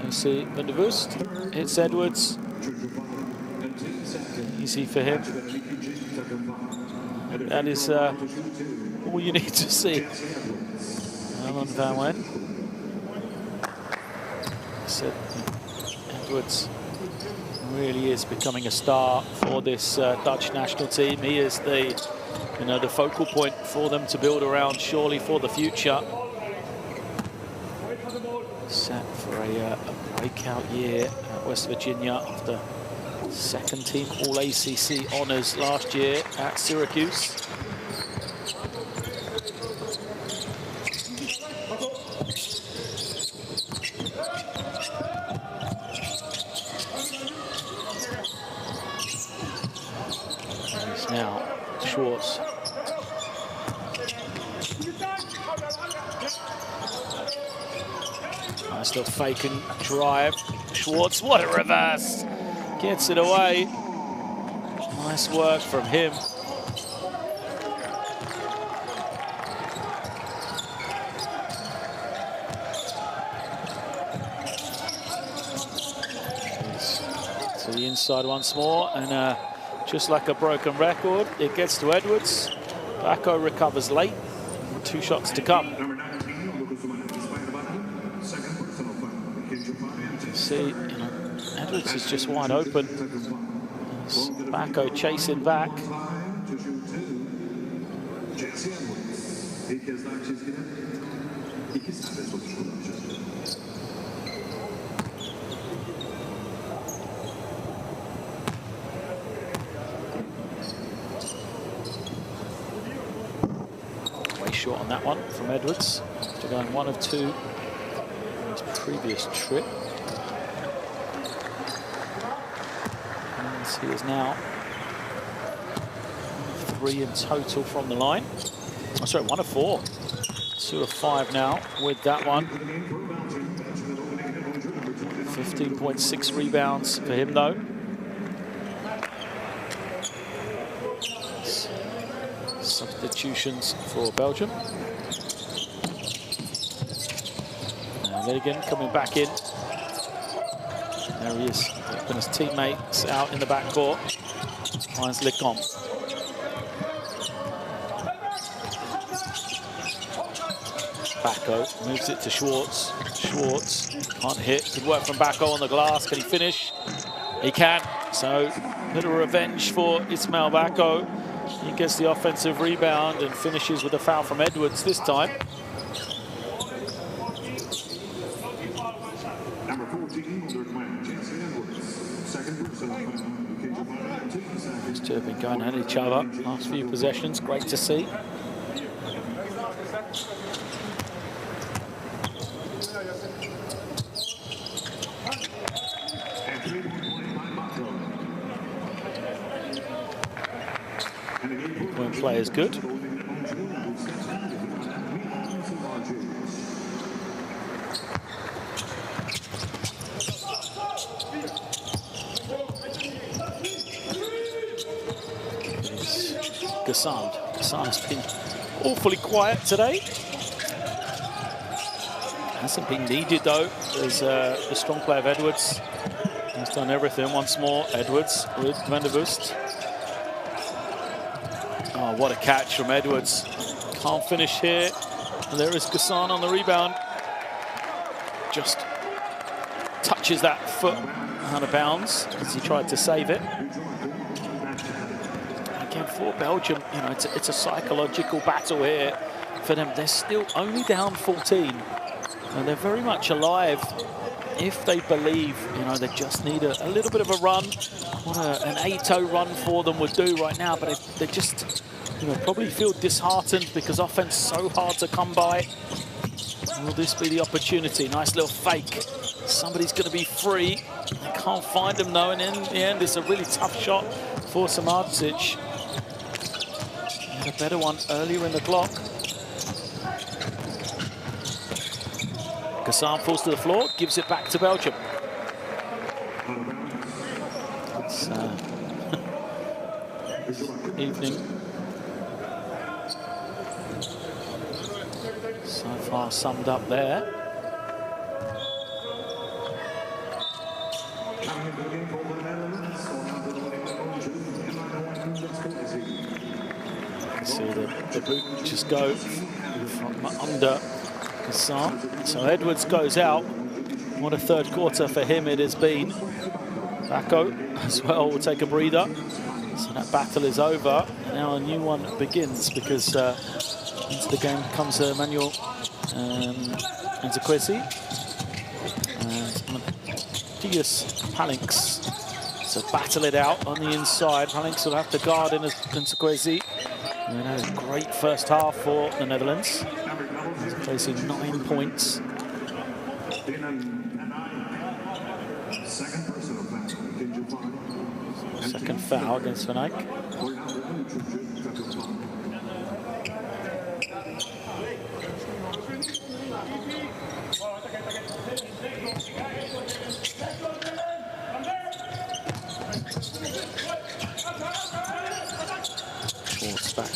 You see Mendevust hits Edwards. Easy for him. That is all you need to see. Alan Van Wen. Said Edwards really is becoming a star for this Dutch national team. He is the, you know, the focal point for them to build around, surely, for the future. Set for a breakout year at West Virginia after second team All-ACC honors last year at Syracuse. Now, Schwartz. Nice little fake and drive. Schwartz, what a reverse. Gets it away. Nice work from him. To the inside once more, and just like a broken record, it gets to Edwards. Bacco recovers late. 2 shots to come. See, you know, Edwards is just wide open. Bacco chasing back. Nice shot on that one from Edwards. After going 1 of 2 on his previous trip. And he is now 3 in total from the line. Oh, sorry, 1 of 4. 2 of 5 now with that one. 15.6 rebounds for him though. Substitutions for Belgium. And then again coming back in. There he is, helping his teammates out in the backcourt. Finds Lecomte. Bacco moves it to Schwartz. Schwartz can't hit. Good work from Bacco on the glass. Can he finish? He can. So, a bit of revenge for Ismail Bacco. He gets the offensive rebound and finishes with a foul from Edwards this time. Number 14, under 20, Jesse Edwards. Second personal foul. These two have been going at each other last few possessions. Great to see. When play is good. Gassan. Gassan has been awfully quiet today. Hasn't been needed though. There's the strong play of Edwards. He's done everything once more. Edwards with Van der Vust. Oh, what a catch from Edwards. Can't finish here. And there is Gassan on the rebound. Just touches that foot out of bounds as he tried to save it. Again, for Belgium, you know, it's a psychological battle here for them. They're still only down 14. And they're very much alive if they believe, you know, they just need a little bit of a run. What an 8-0 run for them would do right now, but they just, you know, probably feel disheartened because offense is so hard to come by. Will this be the opportunity? Nice little fake. Somebody's going to be free. They can't find him though, and in the end, it's a really tough shot for Samardzic. A better one earlier in the clock. Gassan falls to the floor, gives it back to Belgium. It's evening. So far summed up there. See the boot just go from under Gassan. So Edwards goes out. What a third quarter for him it has been. Bacco as well will take a breather. So that battle is over. Now a new one begins because into the game comes Manuel Nzekwezi and Matthias Palinx. So battle it out on the inside. Palinx will have to guard in Nzekwezi. And a great first half for the Netherlands. He's placing 9 points. Second foul against Van Eyck. Schwartz back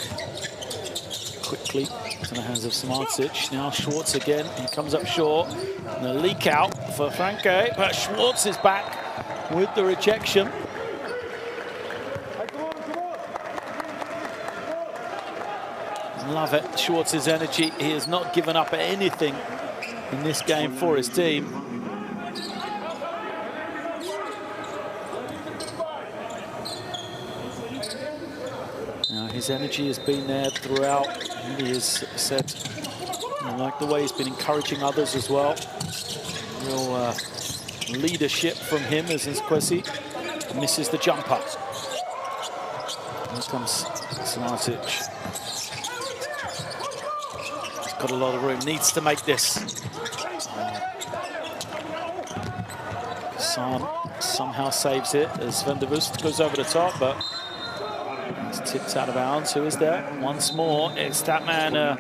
quickly to the hands of Samardzic. Now Schwartz again. He comes up short. And a leak out for Franke, but Schwartz is back with the rejection. Love it, Schwartz's energy. He has not given up anything in this game for his team. Now, his energy has been there throughout. He has said, I like the way he's been encouraging others as well. Real leadership from him as Nzekwezi misses the jumper. Here comes Samardzic. got a lot of room, needs to make this. San somehow saves it as Van der Vust goes over the top, but it's tipped out of bounds. Who is there? Once more, it's that man,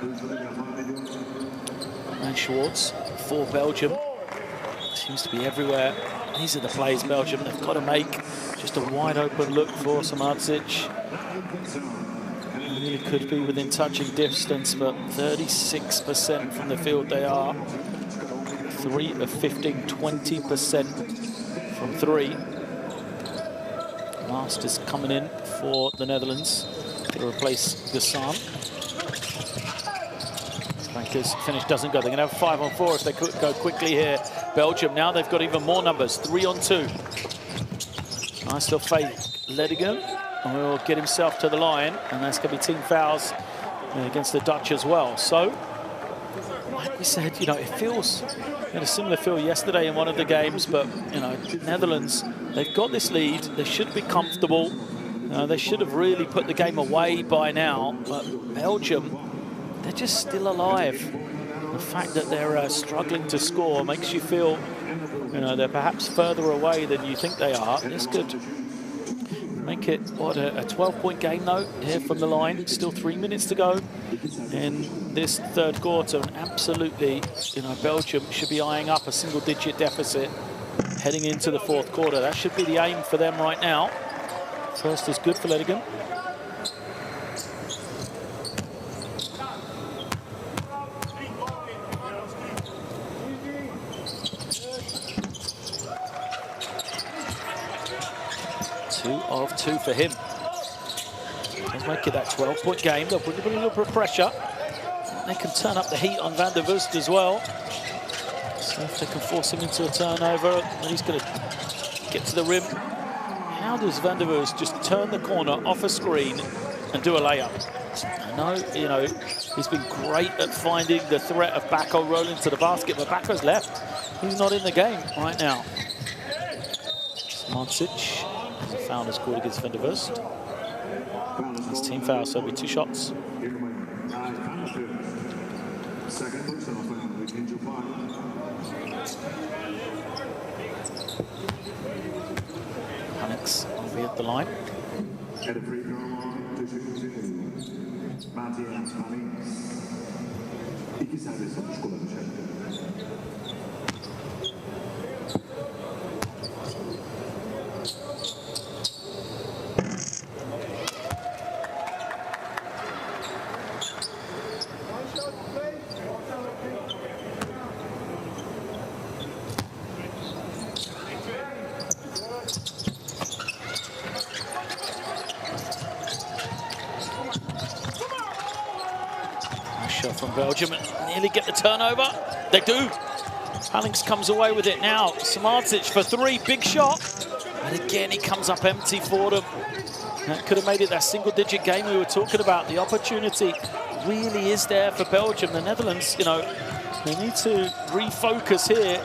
Schwartz for Belgium. Seems to be everywhere. These are the plays Belgium they've got to make. Just a wide open look for Samardzic. Really could be within touching distance, but 36% from the field they are. 3 of 15, 20% from 3. Last is coming in for the Netherlands to replace Gassan. Flankers finish doesn't go. They're going to have 5-on-4 if they could go quickly here. Belgium now they've got even more numbers. 3-on-2. Nice little fake. Ledigan will get himself to the line, and that's going to be team fouls against the Dutch as well. So, like we said, you know, it feels, we had a similar feel yesterday in one of the games, but, you know, Netherlands, they've got this lead. They should be comfortable. They should have really put the game away by now, but Belgium, they're just still alive. The fact that they're struggling to score makes you feel, you know, they're perhaps further away than you think they are. This could make it, what, a 12-point game, though, here from the line. Still 3 minutes to go in this third quarter. And absolutely, you know, Belgium should be eyeing up a single-digit deficit heading into the fourth quarter. That should be the aim for them right now. First is good for Ledigan. Of 2 for him. Let's make it that 12-point game. They'll bring a little bit of pressure. They can turn up the heat on Van der Vust as well. So if they can force him into a turnover, then he's going to get to the rim. How does Van der Vust just turn the corner off a screen and do a layup? I know, you know, he's been great at finding the threat of Bacco rolling to the basket, but Bacco's left. He's not in the game right now. Samardzic. Foul is called against Van der Vust. It's team foul, so it'll be 2 shots. Alex will be at the line. From Belgium and nearly get the turnover. They do. Alex comes away with it now. Samardzic for 3, big shot. And again, he comes up empty for them. That could have made it that single-digit game we were talking about. The opportunity really is there for Belgium. The Netherlands, you know, they need to refocus here.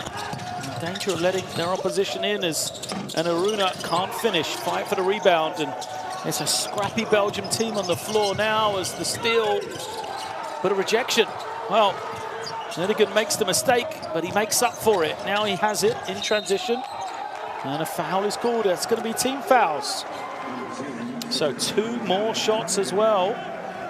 In danger of letting their opposition in as Aruna can't finish. Fight for the rebound, and it's a scrappy Belgium team on the floor now as the steal. But a rejection. Well, Ledigan makes the mistake, but he makes up for it. Now he has it in transition. And a foul is called. It's going to be team fouls. So 2 more shots as well.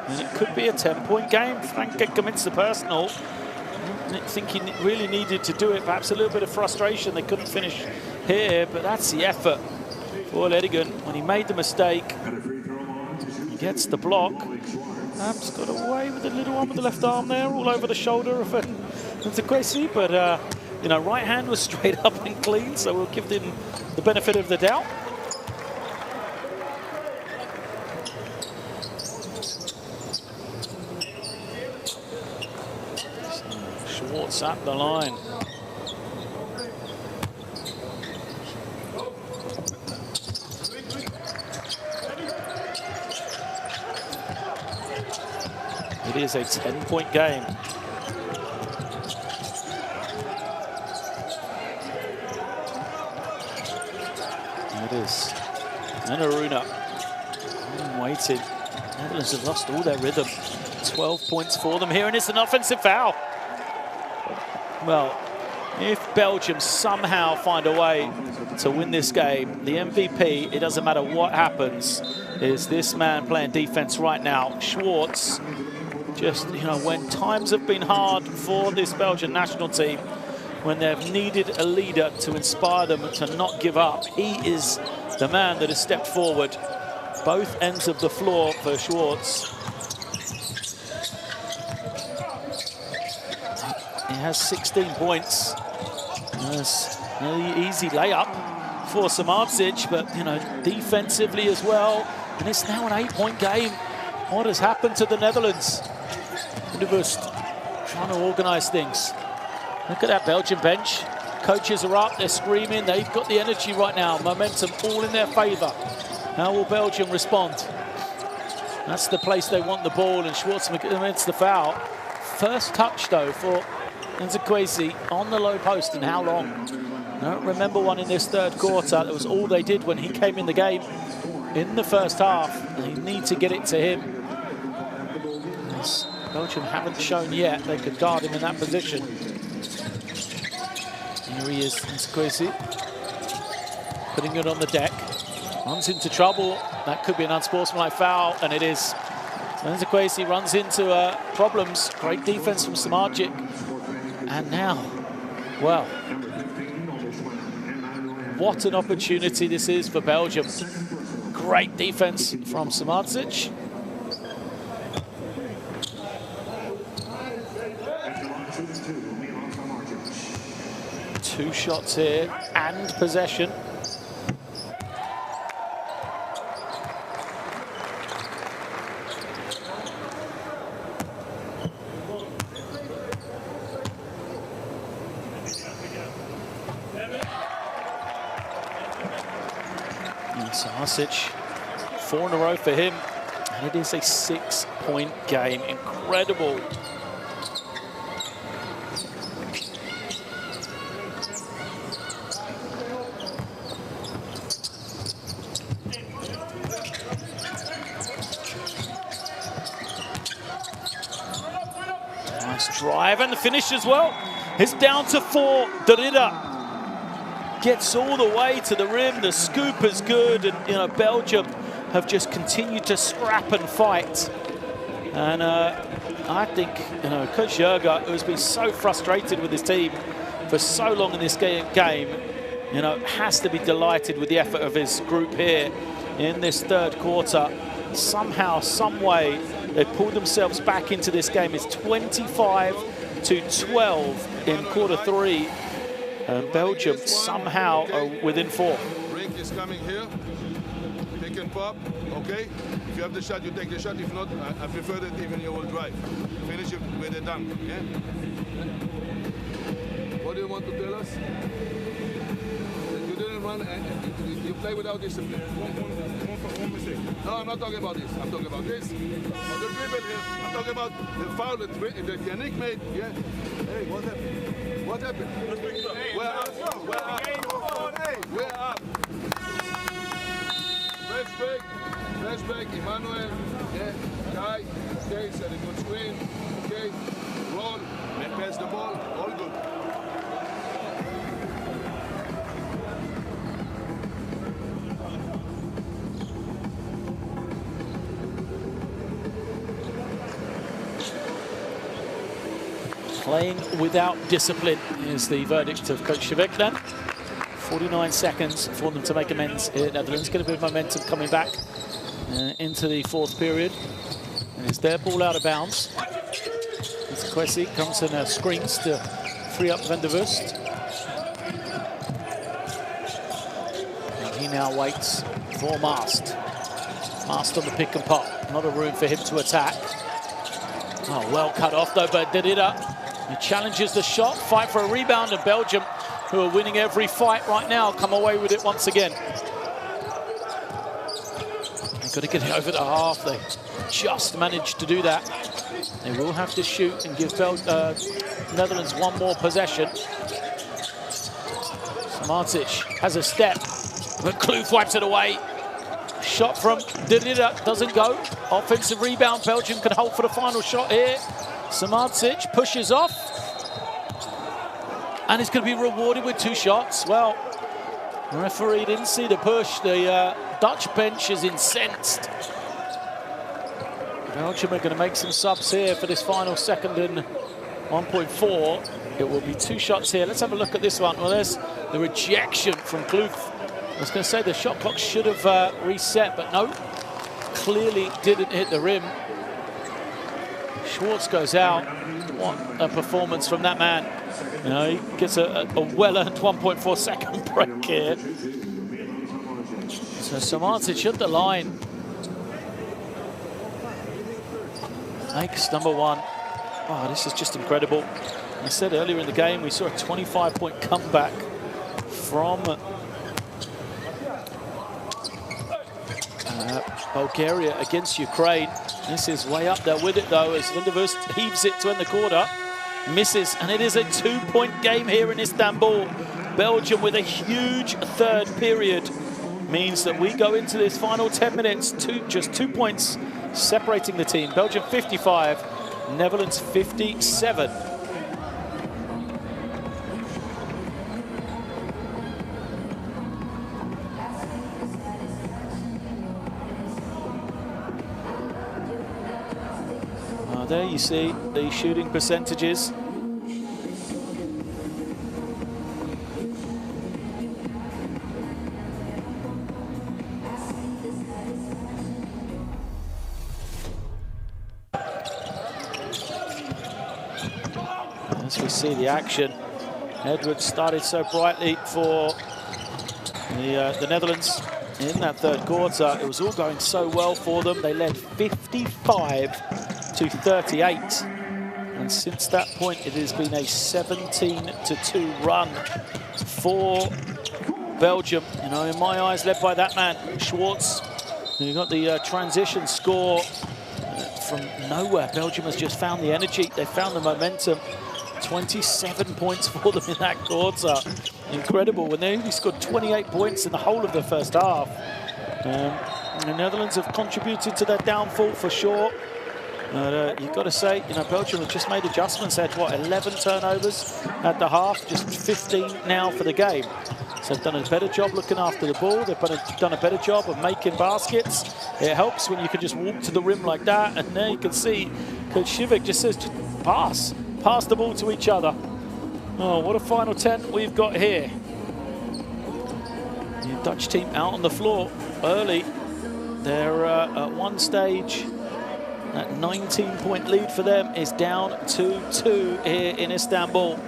And it could be a 10-point game. Frank commits the personal. I think he really needed to do it. Perhaps a little bit of frustration. They couldn't finish here, but that's the effort for Ledigan. When he made the mistake, he gets the block. Ab's got away with the little one with the left arm there, all over the shoulder of Ntakwesi, but you know, right hand was straight up and clean, so we'll give him the benefit of the doubt. Schwartz at the line. It is a 10-point game. It is. And Aruna waiting. Netherlands have lost all their rhythm. 12 points for them here, and it's an offensive foul. Well, if Belgium somehow find a way to win this game, the MVP, it doesn't matter what happens, is this man playing defense right now. Schwartz, just, you know, when times have been hard for this Belgian national team, when they've needed a leader to inspire them to not give up, he is the man that has stepped forward. Both ends of the floor for Schwartz. He has 16 points. That's an easy layup for Samardzic, but, you know, defensively as well. And it's now an 8-point game. What has happened to the Netherlands? Budapest trying to organize things. Look at that Belgian bench. Coaches are up, they're screaming. They've got the energy right now. Momentum all in their favor. How will Belgium respond? That's the place they want the ball, and Schwartz amidst the foul. First touch, though, for Nzekwesi on the low post in how long? I don't remember one in this third quarter. That was all they did when he came in the game in the first half. They need to get it to him. As Belgium haven't shown yet they could guard him in that position. Here he is, Nzekwesi, putting it on the deck. Runs into trouble. That could be an unsportsmanlike foul, and it is. Nzekwesi runs into problems. Great defense from Samardzic. And now, well, what an opportunity this is for Belgium. Great defense from Samardzic. Two shots here and possession. Samardzic, 4 in a row for him, and it is a 6-point game. Incredible. Nice drive, and the finish as well. It's down to 4. Derrida gets all the way to the rim. The scoop is good, and, you know, Belgium have just continued to scrap and fight. And I think, you know, Coach Jurga, who's been so frustrated with his team for so long in this game, you know, has to be delighted with the effort of his group here in this third quarter. Somehow, some way, they pulled themselves back into this game. It's 25-12 in quarter 3. Belgium somehow are within 4. Break is coming here. Pick and pop, okay? If you have the shot, you take the shot. If not, I prefer that even you will drive. Finish it with a dunk, yeah? What do you want to tell us? You didn't run and you play without discipline. One mistake. No, I'm not talking about this. I'm talking about this. On the dribble here. I'm talking about the foul that Yannick made, yeah? Hey, what happened? What happened? We're up. We're up. We're up. Flashback, Emmanuel, yeah, Kai, okay, set a good screen, okay, roll, and pass the ball, all good. Playing without discipline is the verdict of Coach Shaveknan. 49 seconds for them to make amends here. Netherlands get a bit of momentum coming back into the fourth period. And it's their ball out of bounds. Nzekwesi comes and screens to free up Van der Vust. And he now waits for Mast. Mast on the pick and pop. Not a room for him to attack. Oh, well cut off though, but Derrida. He challenges the shot, fight for a rebound, and Belgium, who are winning every fight right now, come away with it once again. They've got to get it over the half. They just managed to do that. They will have to shoot and give Netherlands one more possession. Samardzic has a step, but Kloof wipes it away. shot from Derrida doesn't go. Offensive rebound. Belgium can hold for the final shot here. Samardzic pushes off. And he's going to be rewarded with 2 shots. Well, the referee didn't see the push. The Dutch bench is incensed. Belgium are going to make some subs here for this final second and 1.4. It will be 2 shots here. Let's have a look at this one. Well, there's the rejection from Kloof. I was going to say the shot clock should have reset, but no, clearly didn't hit the rim. Schwartz goes out. What a performance from that man. You know, he gets a well-earned 1.4 second break here. So Samardzic at the line. Makes number 1. Oh, this is just incredible. I said earlier in the game, we saw a 25-point comeback from Bulgaria against Ukraine. This is way up there with it, though, as Van der Vust heaves it to end the quarter. Misses, and it is a 2-point game here in Istanbul. Belgium with a huge third period means that we go into this final 10 minutes, just 2 points separating the team. Belgium 55, Netherlands 57. There you see the shooting percentages. As we see the action, Edwards started so brightly for the Netherlands in that third quarter. It was all going so well for them. They led 55 to 38, and since that point it has been a 17-2 run for Belgium. You know, in my eyes, led by that man Schwartz. You got the transition score from nowhere. Belgium has just found the energy, they found the momentum. 27 points for them in that quarter. Incredible, when they only scored 28 points in the whole of the first half. The Netherlands have contributed to their downfall for sure. You've got to say, you know, Belgium have just made adjustments. They had, what, 11 turnovers at the half, just 15 now for the game. So they've done a better job looking after the ball. They've done a better job of making baskets. It helps when you can just walk to the rim like that. And there you can see Coach Šivek just says, just pass the ball to each other. Oh, what a final 10 we've got here. The Dutch team out on the floor early. They're at one stage. That 19-point lead for them is down to 2 here in Istanbul.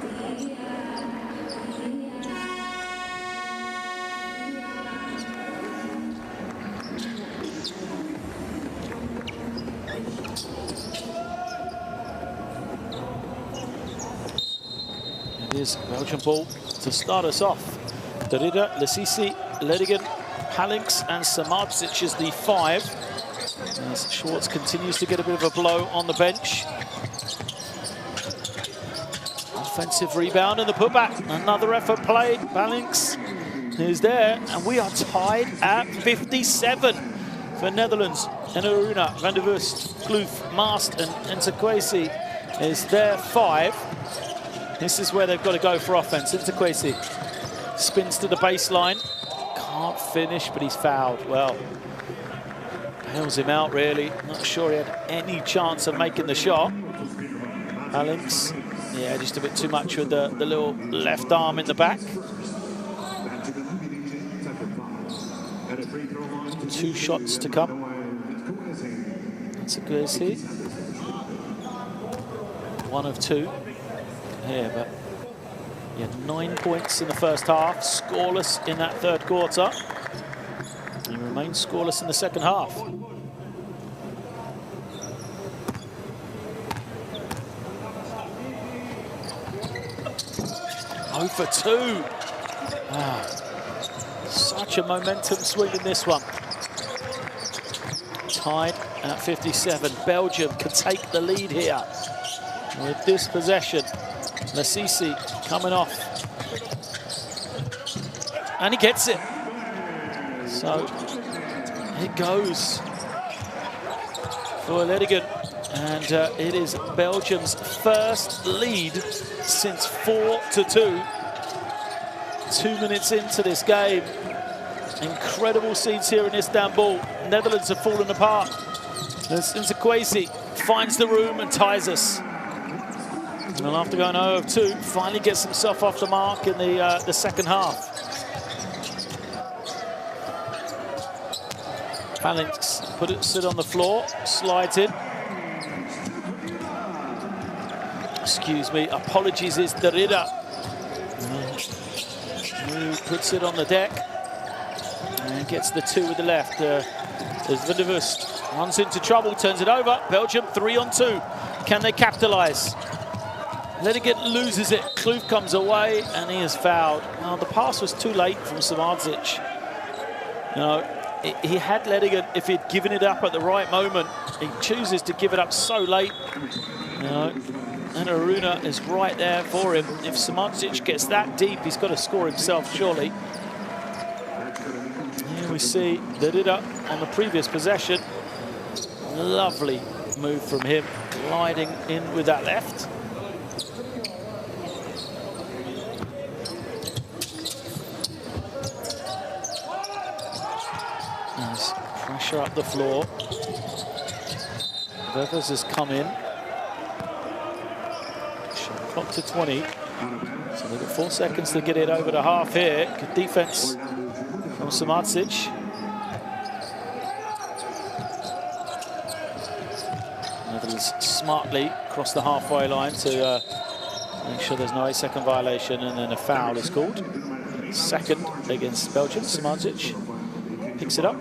It is Belgian ball to start us off. Derrida, Lasisi, Ledigan, Palinks and Samardzic is the 5. As Schwartz continues to get a bit of a blow on the bench. Offensive rebound and the putback. Another effort played. Palinks is there. And we are tied at 57 for Netherlands. And Aruna, Van der Vust, Kloof, Mast and Ntakwesi is their 5. This is where they've got to go for offense. Ntakwesi spins to the baseline. Can't finish, but he's fouled. Well, bails him out, really. Not sure he had any chance of making the shot. Palinks, yeah, just a bit too much with the little left arm in the back. 2 shots to come. That's a good hit. 1 of 2 here, but he had 9 points in the first half, scoreless in that third quarter. He remains scoreless in the second half. 0 for 2. Such a momentum swing in this one. Tied at 57. Belgium can take the lead here with this possession. Lasisi coming off. And he gets it. So it goes for Ledigan. And it is Belgium's first lead since 4-2. 2 minutes into this game. Incredible scenes here in Istanbul. Netherlands have fallen apart. Nzekwesi finds the room and ties us. And after going 0-2, finally gets himself off the mark in the second half. Palinks sit on the floor, slides in. Excuse me, apologies, is Derrida. Who puts it on the deck and gets the 2 with the left. There's Vindevust, runs into trouble, turns it over. Belgium 3-on-2. Can they capitalise? Ledigan loses it. Kloof comes away and he is fouled. Now, the pass was too late from Samardzic. You know, he had Ledigan, if he'd given it up at the right moment. He chooses to give it up so late. You know, and Aruna is right there for him. If Samardzic gets that deep, he's got to score himself, surely. Here we see Derrida on the previous possession. Lovely move from him, gliding in with that left. There's pressure up the floor. Weathers has come in. Shot clock to 20. So they've got 4 seconds to get it over to half here. Good defense from Samardzic. Netherlands smartly cross the halfway line to make sure there's no 8-second violation, and then a foul is called. Second against Belgium. Samardzic picks it up.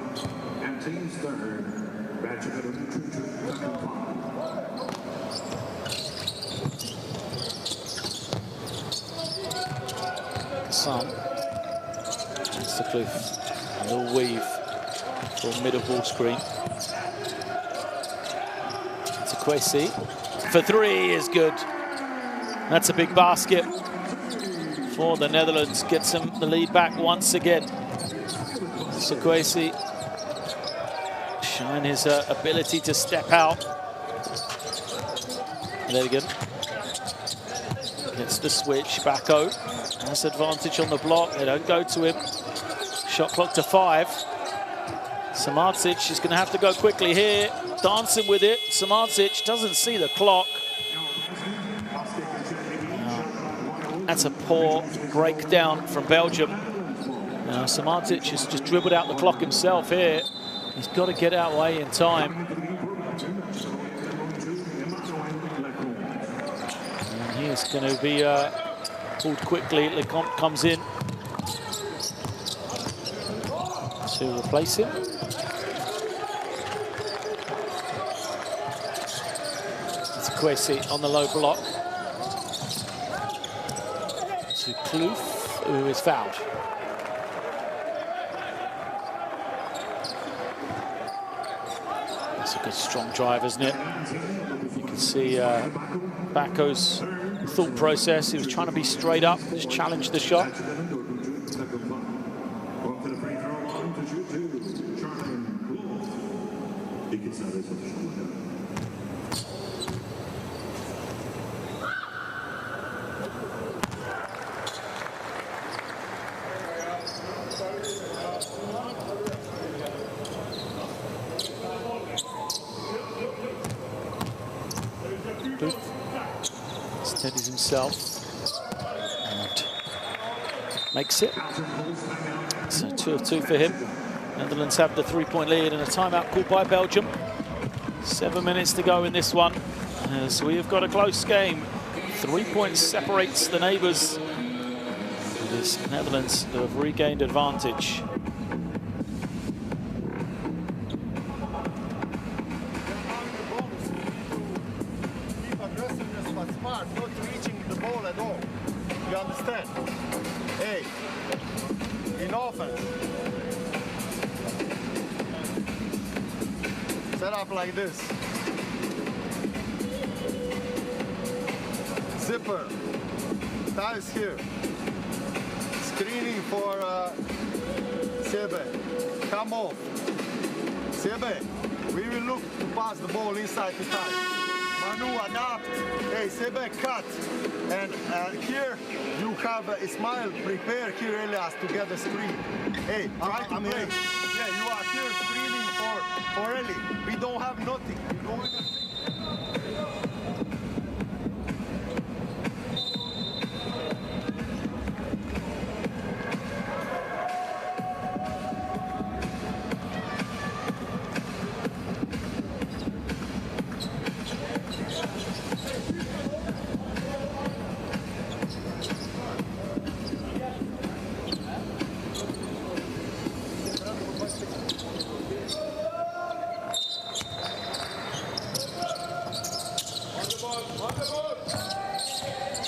Son. That's the Kloof. A little weave for middle ball screen. Nzekwesi for 3 is good. That's a big basket for the Netherlands. Gets him the lead back once again. Nzekwesi showing his ability to step out. Ledigan gets the switch. Backo has advantage on the block. They don't go to him. Shot clock to 5. Samardzic is going to have to go quickly here. Dancing with it. Samardzic doesn't see the clock. That's a poor breakdown from Belgium. Samardzic has just dribbled out the clock himself here. He's got to get out of the way in time. And he's going to be pulled quickly. Lecomte comes in to replace him. Nzekwesi on the low block. To Kloof, who is fouled. That's a good strong drive, isn't it? You can see Backo's thought process. He was trying to be straight up, just challenge the shot. Steadies himself and makes it. So 2 of 2 for him. Netherlands have the 3-point lead and a timeout called by Belgium. 7 minutes to go in this one, as we have got a close game. 3 points separates the neighbours. It is Netherlands who have regained advantage. Not reaching the ball at all. You understand? Hey, in offense, set up like this. Zipper, ties here. Screening for Sebe. Come off. Sebe, we will look to pass the ball inside to time. Manu, adapt. Hey, Sebe, cut. And here you have Ismail prepare here, Elias, to get the screen. Hey, try to play. Yeah, you are here screening for Eli. We don't have nothing. We're going to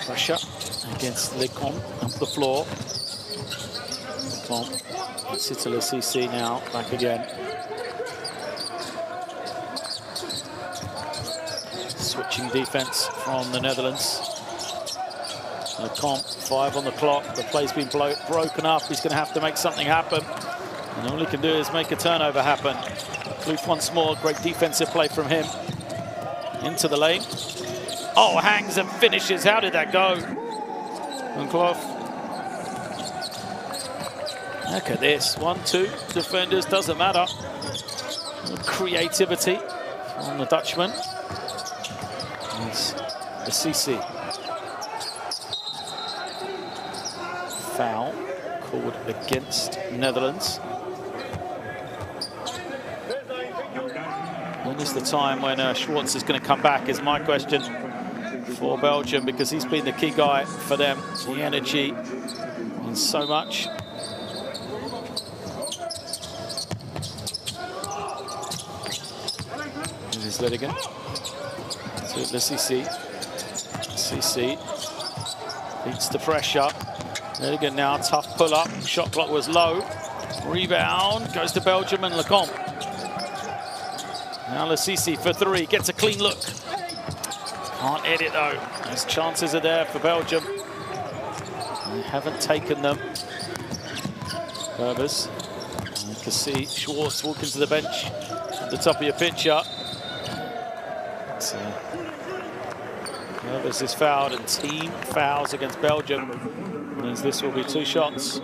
pressure against Lecom up the floor. Lecom sits to CC now, back again. Switching defense from the Netherlands. Lecom, 5 on the clock. The play's been broken up. He's going to have to make something happen. And all he can do is make a turnover happen. Kloof once more, great defensive play from him. Into the lane. Oh, hangs and finishes. How did that go? And Kloof. Look at this. 1-2 defenders, doesn't matter. Creativity from the Dutchman. It's the CC. Foul called against Netherlands. When is the time when Schwartz is going to come back is my question for Belgium, because he's been the key guy for them. The energy and so much. This is Ledigan. So the CC. CC beats the pressure. Ledigan now, tough pull up. Shot clock was low. Rebound goes to Belgium and Lecom. Now Lassisi for 3, gets a clean look. Can't edit though. His chances are there for Belgium. They haven't taken them. Herbers. You can see Schwartz walking to the bench at the top of your picture. So, Herbers is fouled, and team fouls against Belgium. Means this will be 2 shots.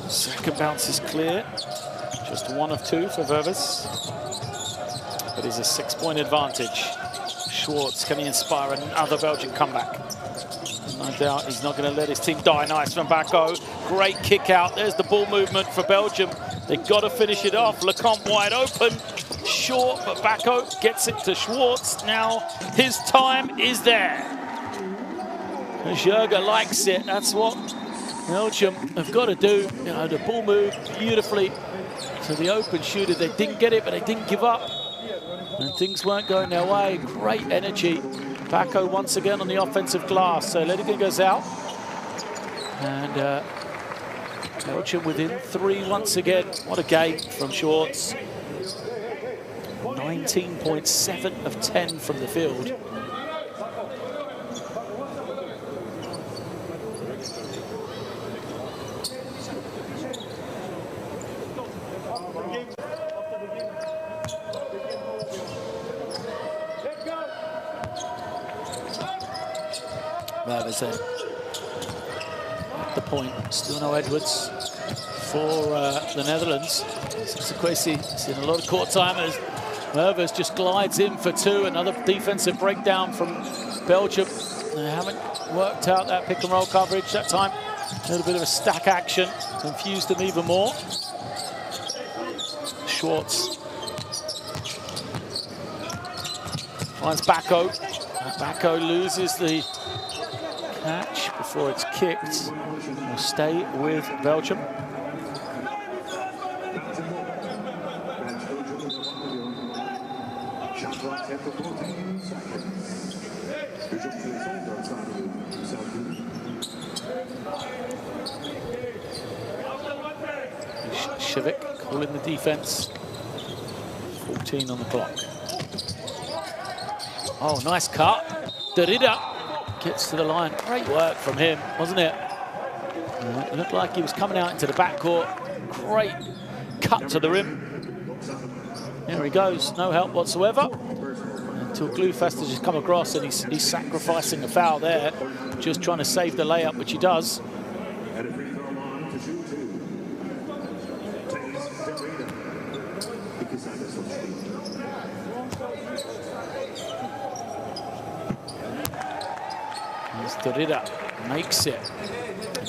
Second bounce is clear. Just 1 of 2 for Vervis. But it's a 6-point advantage. Schwartz, can he inspire another Belgian comeback? No doubt he's not going to let his team die. Nice from Bacco. Great kick out. There's the ball movement for Belgium. They've got to finish it off. Lecomte wide open. Short, but Bacco gets it to Schwartz. Now his time is there. Jurgen likes it. That's what Belgium have got to do. You know, the ball moved beautifully to the open shooter. They didn't get it, but they didn't give up. And things weren't going their way. Great energy. Bacco once again on the offensive glass. So Ledigan goes out. And Belgium within 3 once again. What a game from Schwartz. 19.7 of 10 from the field. At the point, still no Edwards for the Netherlands. Sequesi seen a lot of court timers. Mervers just glides in for 2. Another defensive breakdown from Belgium. They haven't worked out that pick and roll coverage that time. A little bit of a stack action, confused them even more. Schwartz finds Bacco. Bacco loses the catch before it's kicked will stay with Belgium. Shivik calling the defense. 14 on the clock. Oh, nice cut. Derrida gets to the line. Great work from him, wasn't it? It looked like he was coming out into the backcourt. Great cut to the rim. There he goes, no help whatsoever. Until Gloof has to just come across, and he's sacrificing a foul there, just trying to save the layup, which he does. Derrida makes it.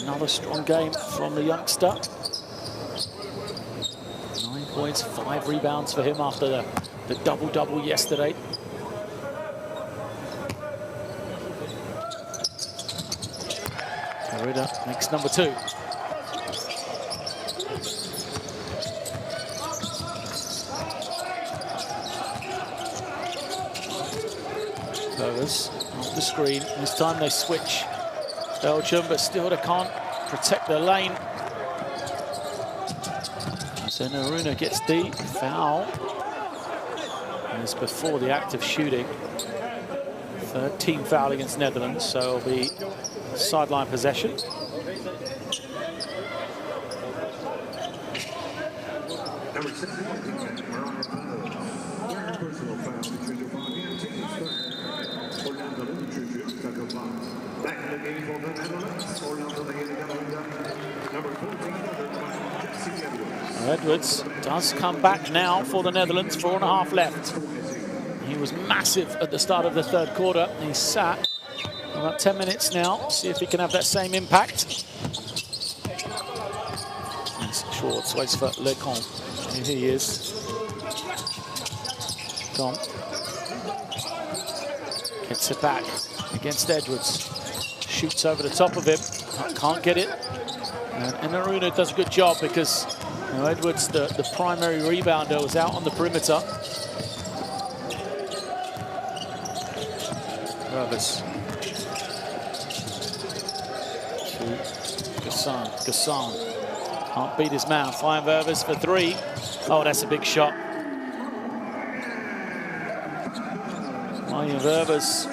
Another strong game from the youngster. 9 points, 5 rebounds for him after the double-double yesterday. Derrida makes number 2. Clovers off the screen. This time they switch Belgium, but still they can't protect their lane. So Naruna gets the foul. And it's before the act of shooting. Third team foul against Netherlands, so it'll be sideline possession. Edwards does come back now for the Netherlands, 4.5 left. He was massive at the start of the third quarter. He's sat about 10 minutes now. See if he can have that same impact. Schwartz waits for Lecomte. Here he is. Gone. Gets it back against Edwards. Shoots over the top of him. Can't get it. And Naruna does a good job because Edwards, the primary rebounder, was out on the perimeter. Nervous. Gassan. Can't beat his man. Fine Vervis for 3. Oh, that's a big shot. Ryan Vervis,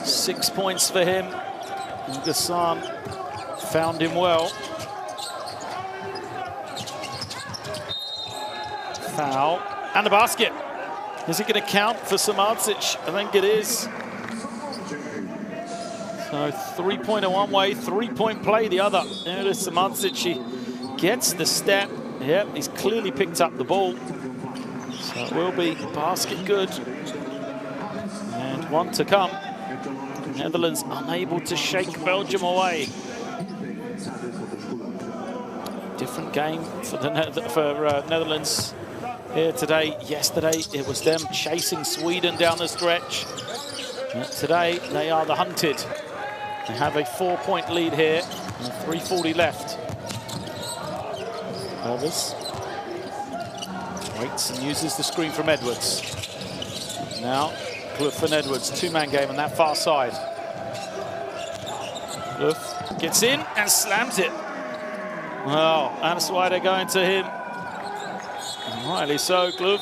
6 points for him. And Gassan found him well. Foul and a basket. Is it going to count for Samardzic? I think it is. So 3-pointer one way, 3-point play the other. There it is, Samardzic. He gets the step. Yep, he's clearly picked up the ball. So it will be basket good. And one to come. Netherlands unable to shake Belgium away. Different game for the Netherlands here today. Yesterday it was them chasing Sweden down the stretch. Today they are the hunted. They have a 4-point lead here and 3:40 left. Elvis waits and uses the screen from Edwards. Now Gloof and Edwards, 2-man game on that far side. Gloof gets in and slams it. Well, that's why they're going to him. And rightly so. Gloof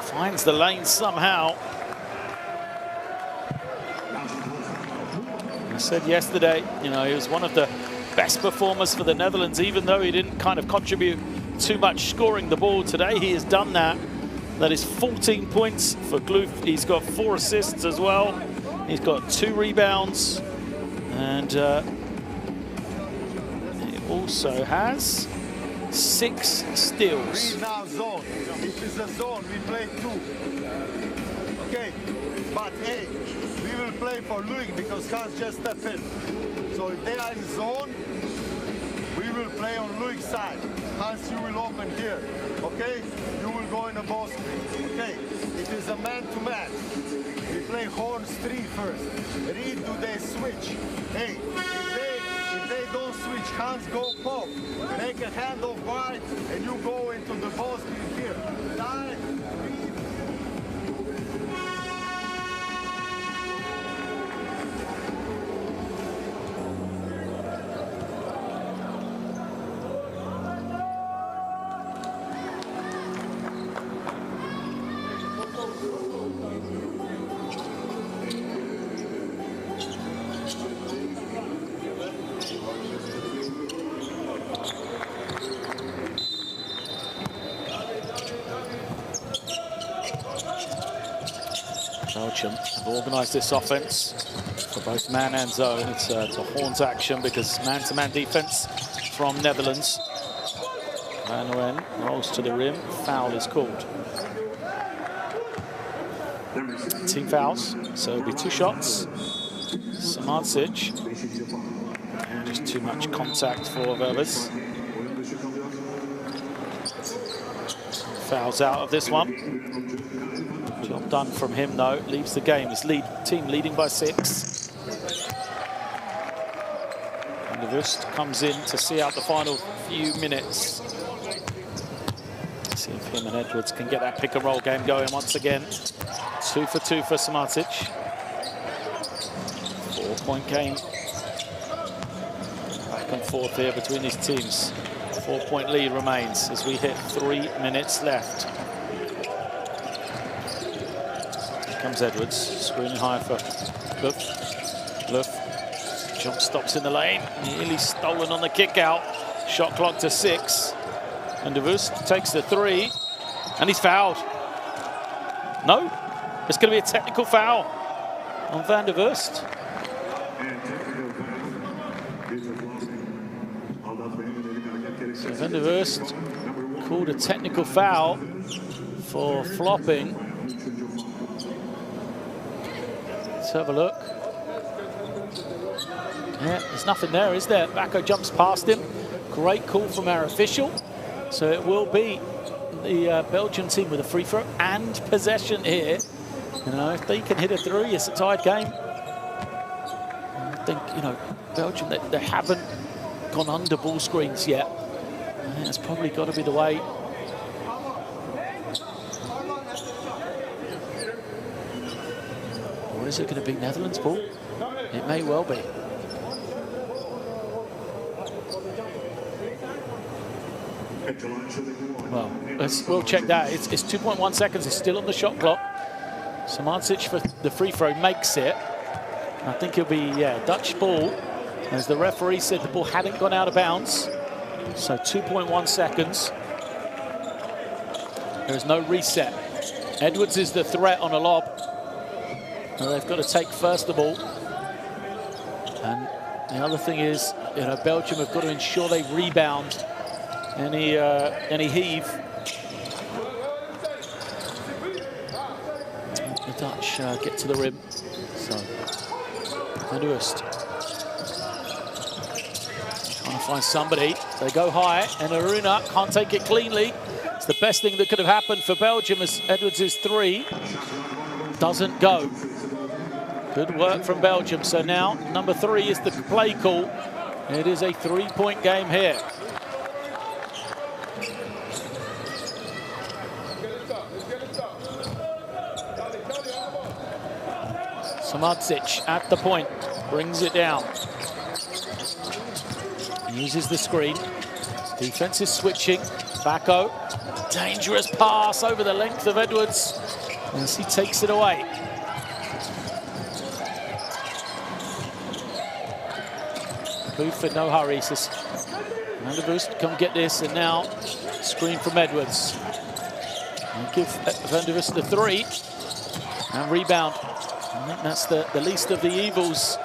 finds the lane somehow. I said yesterday, he was one of the best performers for the Netherlands, even though he didn't kind of contribute too much scoring the ball. Today he has done that. That is 14 points for Gloof. He's got 4 assists as well. He's got 2 rebounds. And he also has 6 steals. We now zone. If it's a zone, we play 2. Okay, but hey, we will play for Luik because Hans just stepped in. So if they are in zone, we will play on Luik's side. Hans, you will open here. Okay, you will go in the ball screen. Okay, it is a man-to-man. We play horns 3 first. Read, do they switch? Hey, if they don't switch, hands go pop. Make a hand off wide, and you go into the ball screen here. Time, read. Belgium have organised this offence for both man and zone. It's a horns action because man-to-man defence from Netherlands. Van Wen rolls to the rim. Foul is called. Team fouls, so it'll be 2 shots. Samardzic. And just too much contact for Verves. Fouls out of this one. Job done from him though, leaves the game. His team leading by 6. And the Wust comes in to see out the final few minutes. See if him and Edwards can get that pick and roll game going once again. 2 for 2 for Samardzic. 4-point game. Back and forth here between these teams. 4-point lead remains as we hit 3 minutes left. Comes Edwards, screening high for Luff. Luff jump stops in the lane, nearly stolen on the kick out. Shot clock to 6. And de Wust takes the 3, and he's fouled. No, it's going to be a technical foul on Van der Wust. So Van der Wust called a technical foul for flopping. Let's have a look. Yeah, there's nothing there, is there? Bacco jumps past him. Great call from our official. So it will be the Belgian team with a free throw and possession here. You know, if they can hit a 3, it's a tied game. I think, you know, Belgium, they haven't gone under ball screens yet. It's probably got to be the way. Or is it going to be Netherlands ball? It may well be. Well, we'll check that. It's 2.1 seconds. It's still on the shot clock. Samardzic for the free throw makes it. I think it'll be, Dutch ball. As the referee said, the ball hadn't gone out of bounds. So 2.1 seconds. There is no reset. Edwards is the threat on a lob. Well, they've got to take first of all. And the other thing is, you know, Belgium have got to ensure they rebound any heave. The Dutch get to the rim. So, Van der Wust trying to find somebody. They go high, and Aruna can't take it cleanly. It's the best thing that could have happened for Belgium as Edwards' 3 doesn't go. Good work from Belgium. So now number 3 is the play call. It is a 3-point game here. Samardzic at the point, brings it down. Uses the screen. Defense is switching. Bacco, dangerous pass over the length of Edwards as he takes it away. Booth in no hurry, says Van der Wust, come get this, and now screen from Edwards. And give Van der Wust the 3 and rebound. I think that's the least of the evils.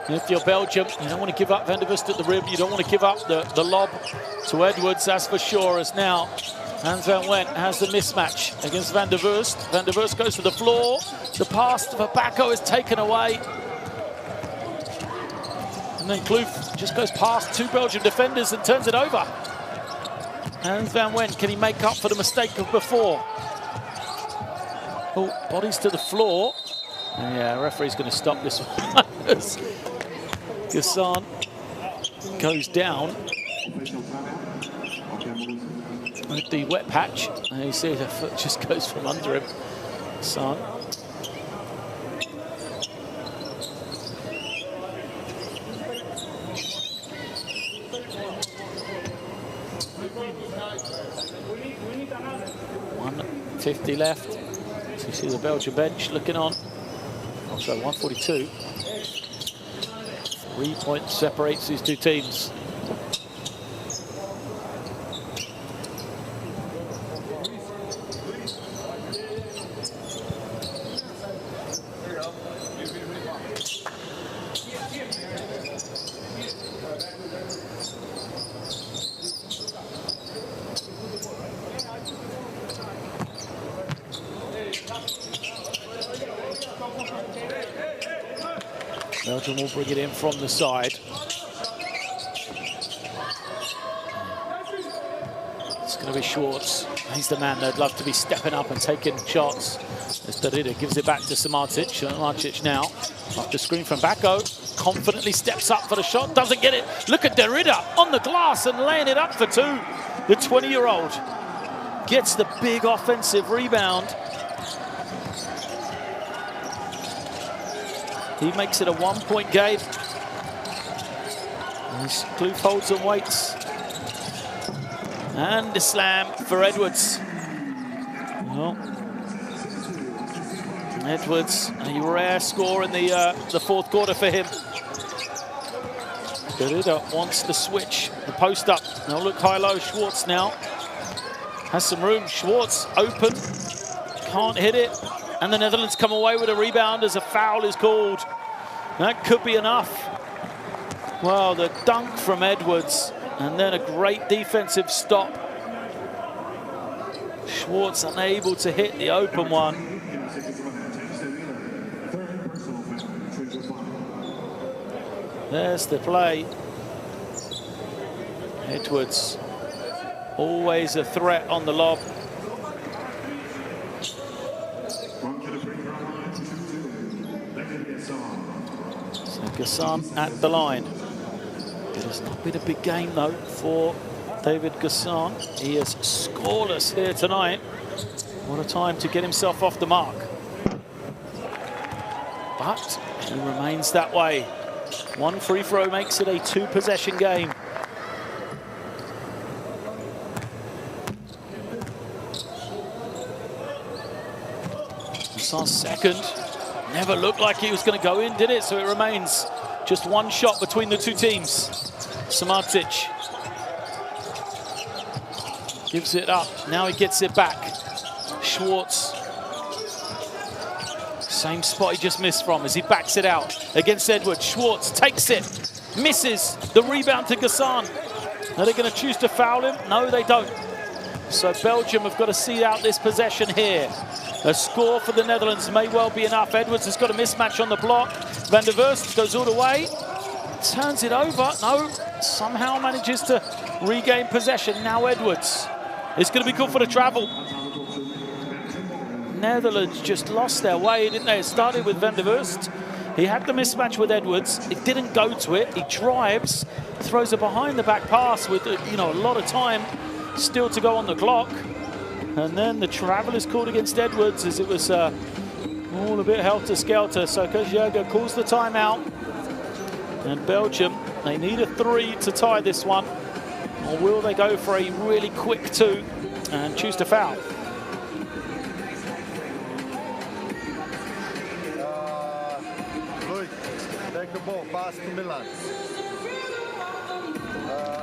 If you're Belgium, you don't want to give up Van der Wust at the rim. You don't want to give up the lob to Edwards, that's for sure. As now Hans van Went has the mismatch against Van der Wust. Van der Wust goes to the floor. The pass to Bacco is taken away. And then Kloof just goes past 2 Belgian defenders and turns it over. Hans van Went, can he make up for the mistake of before? Oh, bodies to the floor. Yeah, referee's going to stop this one as Gassan goes down with the wet patch. And you see the foot just goes from under him. Gassan. .150 left. So you see the Belgian bench looking on. Oh, sorry, 142. 3 points separates these two teams. Belgium will bring it in from the side. It's going to be Schwartz. He's the man they'd love to be stepping up and taking shots. As Derrida gives it back to Samardzic. Samardzic now, off the screen from Bacco. Confidently steps up for the shot, doesn't get it. Look at Derrida on the glass and laying it up for two. The 20-year-old gets the big offensive rebound. He makes it a 1-point game. Kloof holds and waits. And the slam for Edwards. Well, Edwards, a rare score in the fourth quarter for him. Derrida wants the switch, the post up. Now look high-low, Schwartz now. Has some room, Schwartz open. Can't hit it. And the Netherlands come away with a rebound as a foul is called. That could be enough. Well, the dunk from Edwards, and then a great defensive stop. Schwartz unable to hit the open one. There's the play. Edwards, always a threat on the lob. Gassan at the line. It has not been a big game though for David Gassan. He is scoreless here tonight. What a time to get himself off the mark. But he remains that way. One free throw makes it a two-possession game. Gassan's second. Never looked like he was going to go in, did it? So it remains just one shot between the two teams. Samardzic gives it up. Now he gets it back. Schwartz. Same spot he just missed from as he backs it out against Edwards. Schwartz takes it, misses the rebound to Gassan. Are they going to choose to foul him? No, they don't. So Belgium have got to see out this possession here. A score for the Netherlands may well be enough. Edwards has got a mismatch on the block. Van der Verst goes all the way, turns it over. No, somehow manages to regain possession. Now Edwards. It's going to be good for the travel. Netherlands just lost their way, didn't they? It started with Van der Verst. He had the mismatch with Edwards. It didn't go to it. He drives, throws a behind the back pass with a lot of time still to go on the clock. And then the travel is called against Edwards as it was all a bit helter-skelter. So Koscielny calls the timeout. And Belgium, they need a 3 to tie this one. Or will they go for a really quick 2 and choose to foul? Luis, take the ball, pass to Milan.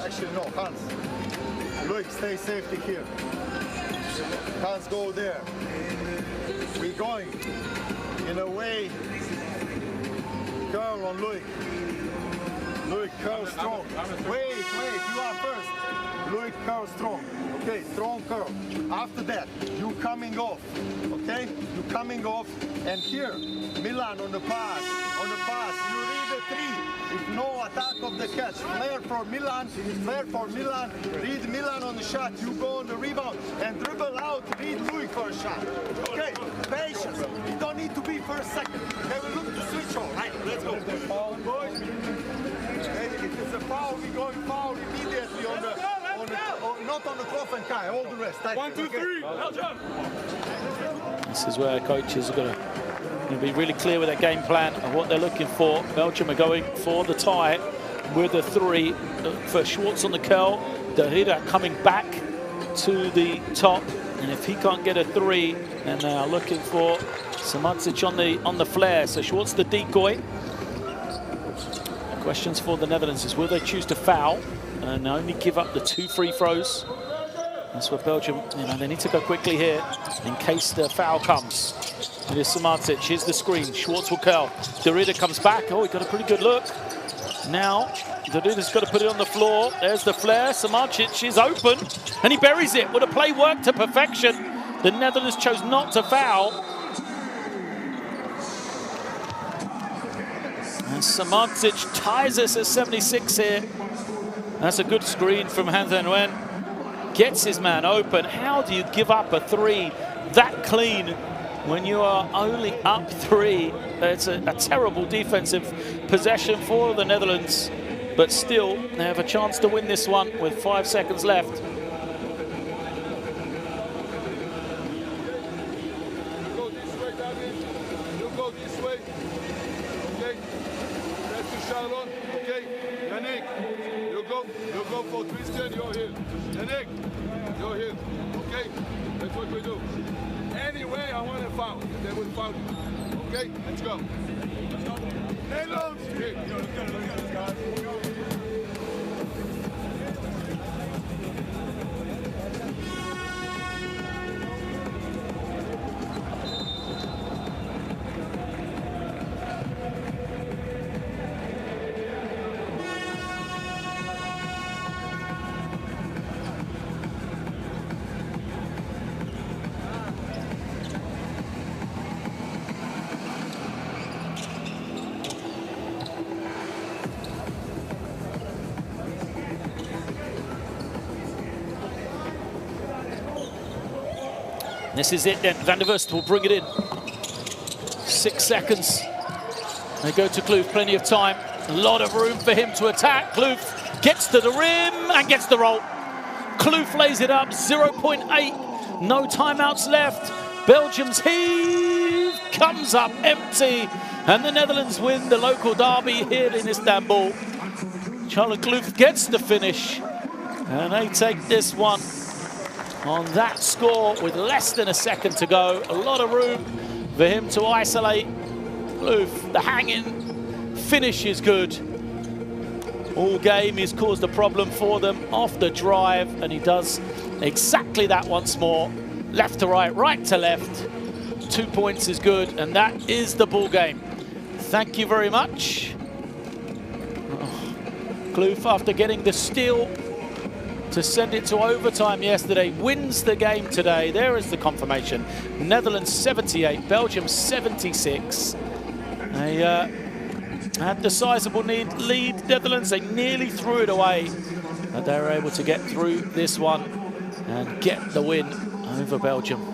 Actually, no, Hans. Luis, stay safety here. Hans, go there. We're going in a way. Curl on Luis. Luis, curl strong. Wait, you are first. Luis, curl strong. Okay, strong curl. After that, you coming off. Okay, you coming off. And here, Milan on the pass. You read the 3. If no attack of the catch, flare for Milan, read Milan on the shot, you go on the rebound, and dribble out, read Luis for a shot. Okay, patience, you don't need to be first, second. let's go. Boys, if it's a foul, we're going foul immediately on not on the cloth and tie, all the rest. 1, 2, 3. This is where coaches are going to be really clear with their game plan and what they're looking for. Belgium are going for the tie with a 3 for Schwartz on the curl. Derrida coming back to the top, and if he can't get a 3, then they are looking for Samadžić on the flare. So Schwartz the decoy. Questions for the Netherlands is, will they choose to foul and only give up the 2 free throws? That's what Belgium, they need to go quickly here in case the foul comes. It is Samadžić, here's the screen, Schwartz will curl. Derrida comes back, oh, he got a pretty good look. Now, Derrida's got to put it on the floor. There's the flare, Samadžić is open, and he buries it. Would a play work to perfection? The Netherlands chose not to foul. And Samadžić ties us at 76 here. That's a good screen from Han Nguyen. Gets his man open. How do you give up a 3 that clean when you are only up 3? It's a terrible defensive possession for the Netherlands, but still they have a chance to win this one with 5 seconds left. Go this way, David. You go this way. Okay. That's to Charlotte. Okay. Yannick, you go for Tristan. You're here. Yannick, you're here. Okay. That's what we do. Anyway, I want to foul. They will foul you. Okay. Let's go. Hey, low. Let's go, guys. This is it then. Van der Vust will bring it in. 6 seconds. They go to Kloof, plenty of time. A lot of room for him to attack. Kloof gets to the rim and gets the roll. Kloof lays it up, 0.8. No timeouts left. Belgium's heave comes up empty. And the Netherlands win the local derby here in Istanbul. Charles Kloof gets the finish. And they take this one on that score with less than a second to go. A lot of room for him to isolate. Kloof, the hanging finish is good. All game he's caused a problem for them off the drive, and he does exactly that once more. Left to right, right to left. 2 points is good, and that is the ball game. Thank you very much. Kloof, after getting the steal to send it to overtime yesterday, wins the game today. There is the confirmation. Netherlands 78, Belgium 76. They had the sizable lead. Netherlands, they nearly threw it away, but they were able to get through this one and get the win over Belgium.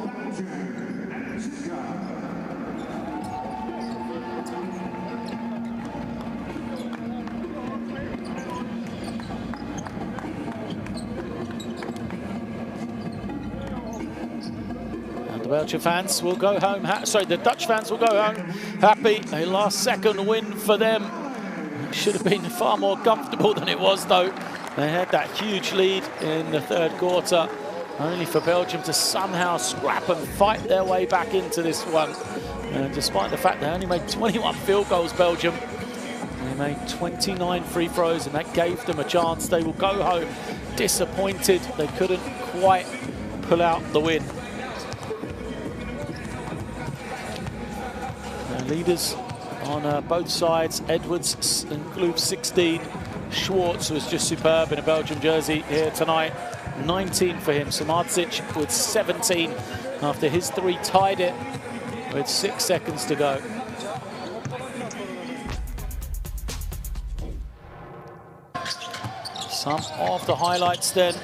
The Belgian fans will go home, the Dutch fans will go home happy. A last-second win for them. It should have been far more comfortable than it was, though. They had that huge lead in the 3rd quarter, only for Belgium to somehow scrap and fight their way back into this one. Despite the fact they only made 21 field goals, Belgium. They made 29 free throws, and that gave them a chance. They will go home disappointed. They couldn't quite pull out the win. Leaders on both sides. Edwards and Kloof 16. Schwartz was just superb in a Belgium jersey here tonight. 19 for him. Samadžić with 17 after his 3 tied it with 6 seconds to go. Some of the highlights then.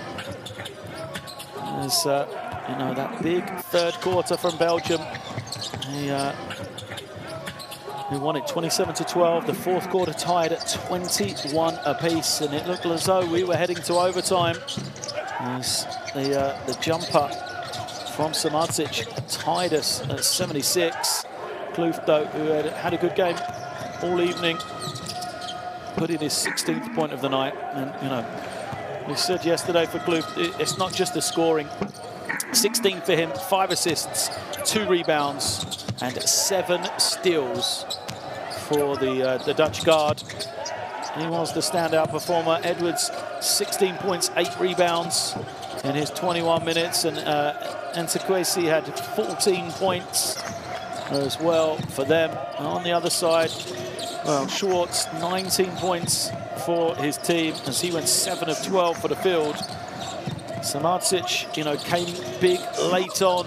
As that big 3rd quarter from Belgium. who won it 27-12. The fourth quarter tied at 21 apiece, and it looked as though we were heading to overtime as the jumper from Samardzic tied us at 76. Kloof, though, who had a good game all evening, put in his 16th point of the night. And, you know, we said yesterday for Kloof, it's not just the scoring. 16 for him, 5 assists, 2 rebounds, and 7 steals for the Dutch guard. He was the standout performer. Edwards, 16 points, 8 rebounds in his 21 minutes, and Ntakwesi had 14 points as well for them. And on the other side, well, Schwartz, 19 points for his team as he went 7 of 12 for the field. Samardzic, you know, came big late on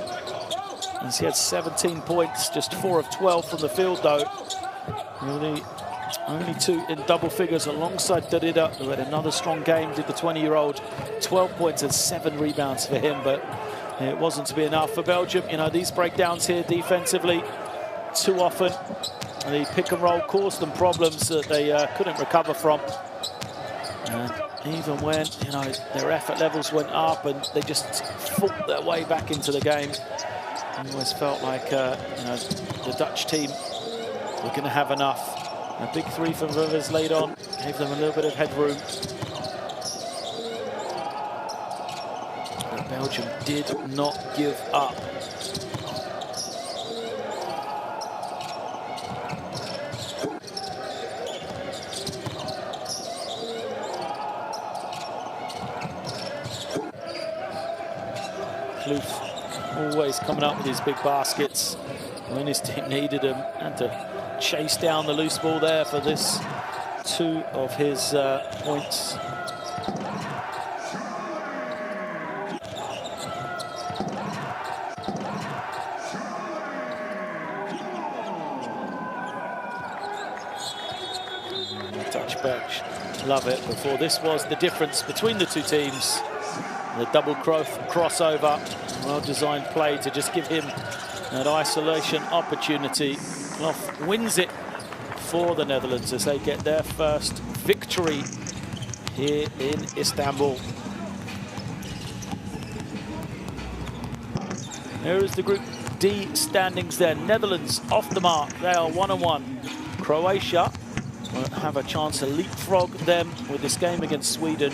as he had 17 points, just 4 of 12 from the field, though. Really, only 2 in double figures alongside Darida, who had another strong game, did the 20-year-old. 12 points and 7 rebounds for him, but it wasn't to be enough for Belgium. You know, these breakdowns here defensively, too often the pick and roll caused them problems that they couldn't recover from. Even when, you know, their effort levels went up and they just fought their way back into the game. I always felt like, you know, the Dutch team were going to have enough. A big 3 from Rivers laid on, gave them a little bit of headroom. But Belgium did not give up. Kloof always coming up with his big baskets when his team needed him, and to chase down the loose ball there for this 2 of his points. Touchback, love it. Before, this was the difference between the 2 teams. The double crossover, well-designed play to just give him that isolation opportunity. Kloff wins it for the Netherlands as they get their first victory here in Istanbul. Here is the Group D standings there. Netherlands off the mark. They are 1-1. Croatia will have a chance to leapfrog them with this game against Sweden.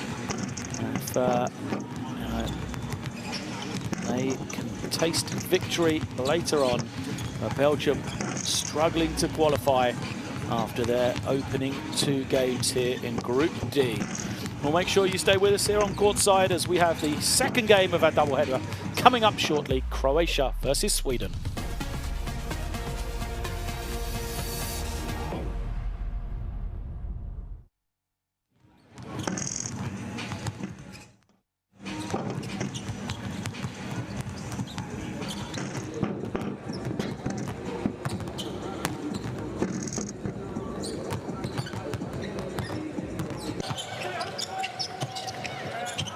If they can taste victory later on. Belgium struggling to qualify after their opening 2 games here in Group D. Well, make sure you stay with us here on courtside as we have the second game of our doubleheader coming up shortly, Croatia versus Sweden.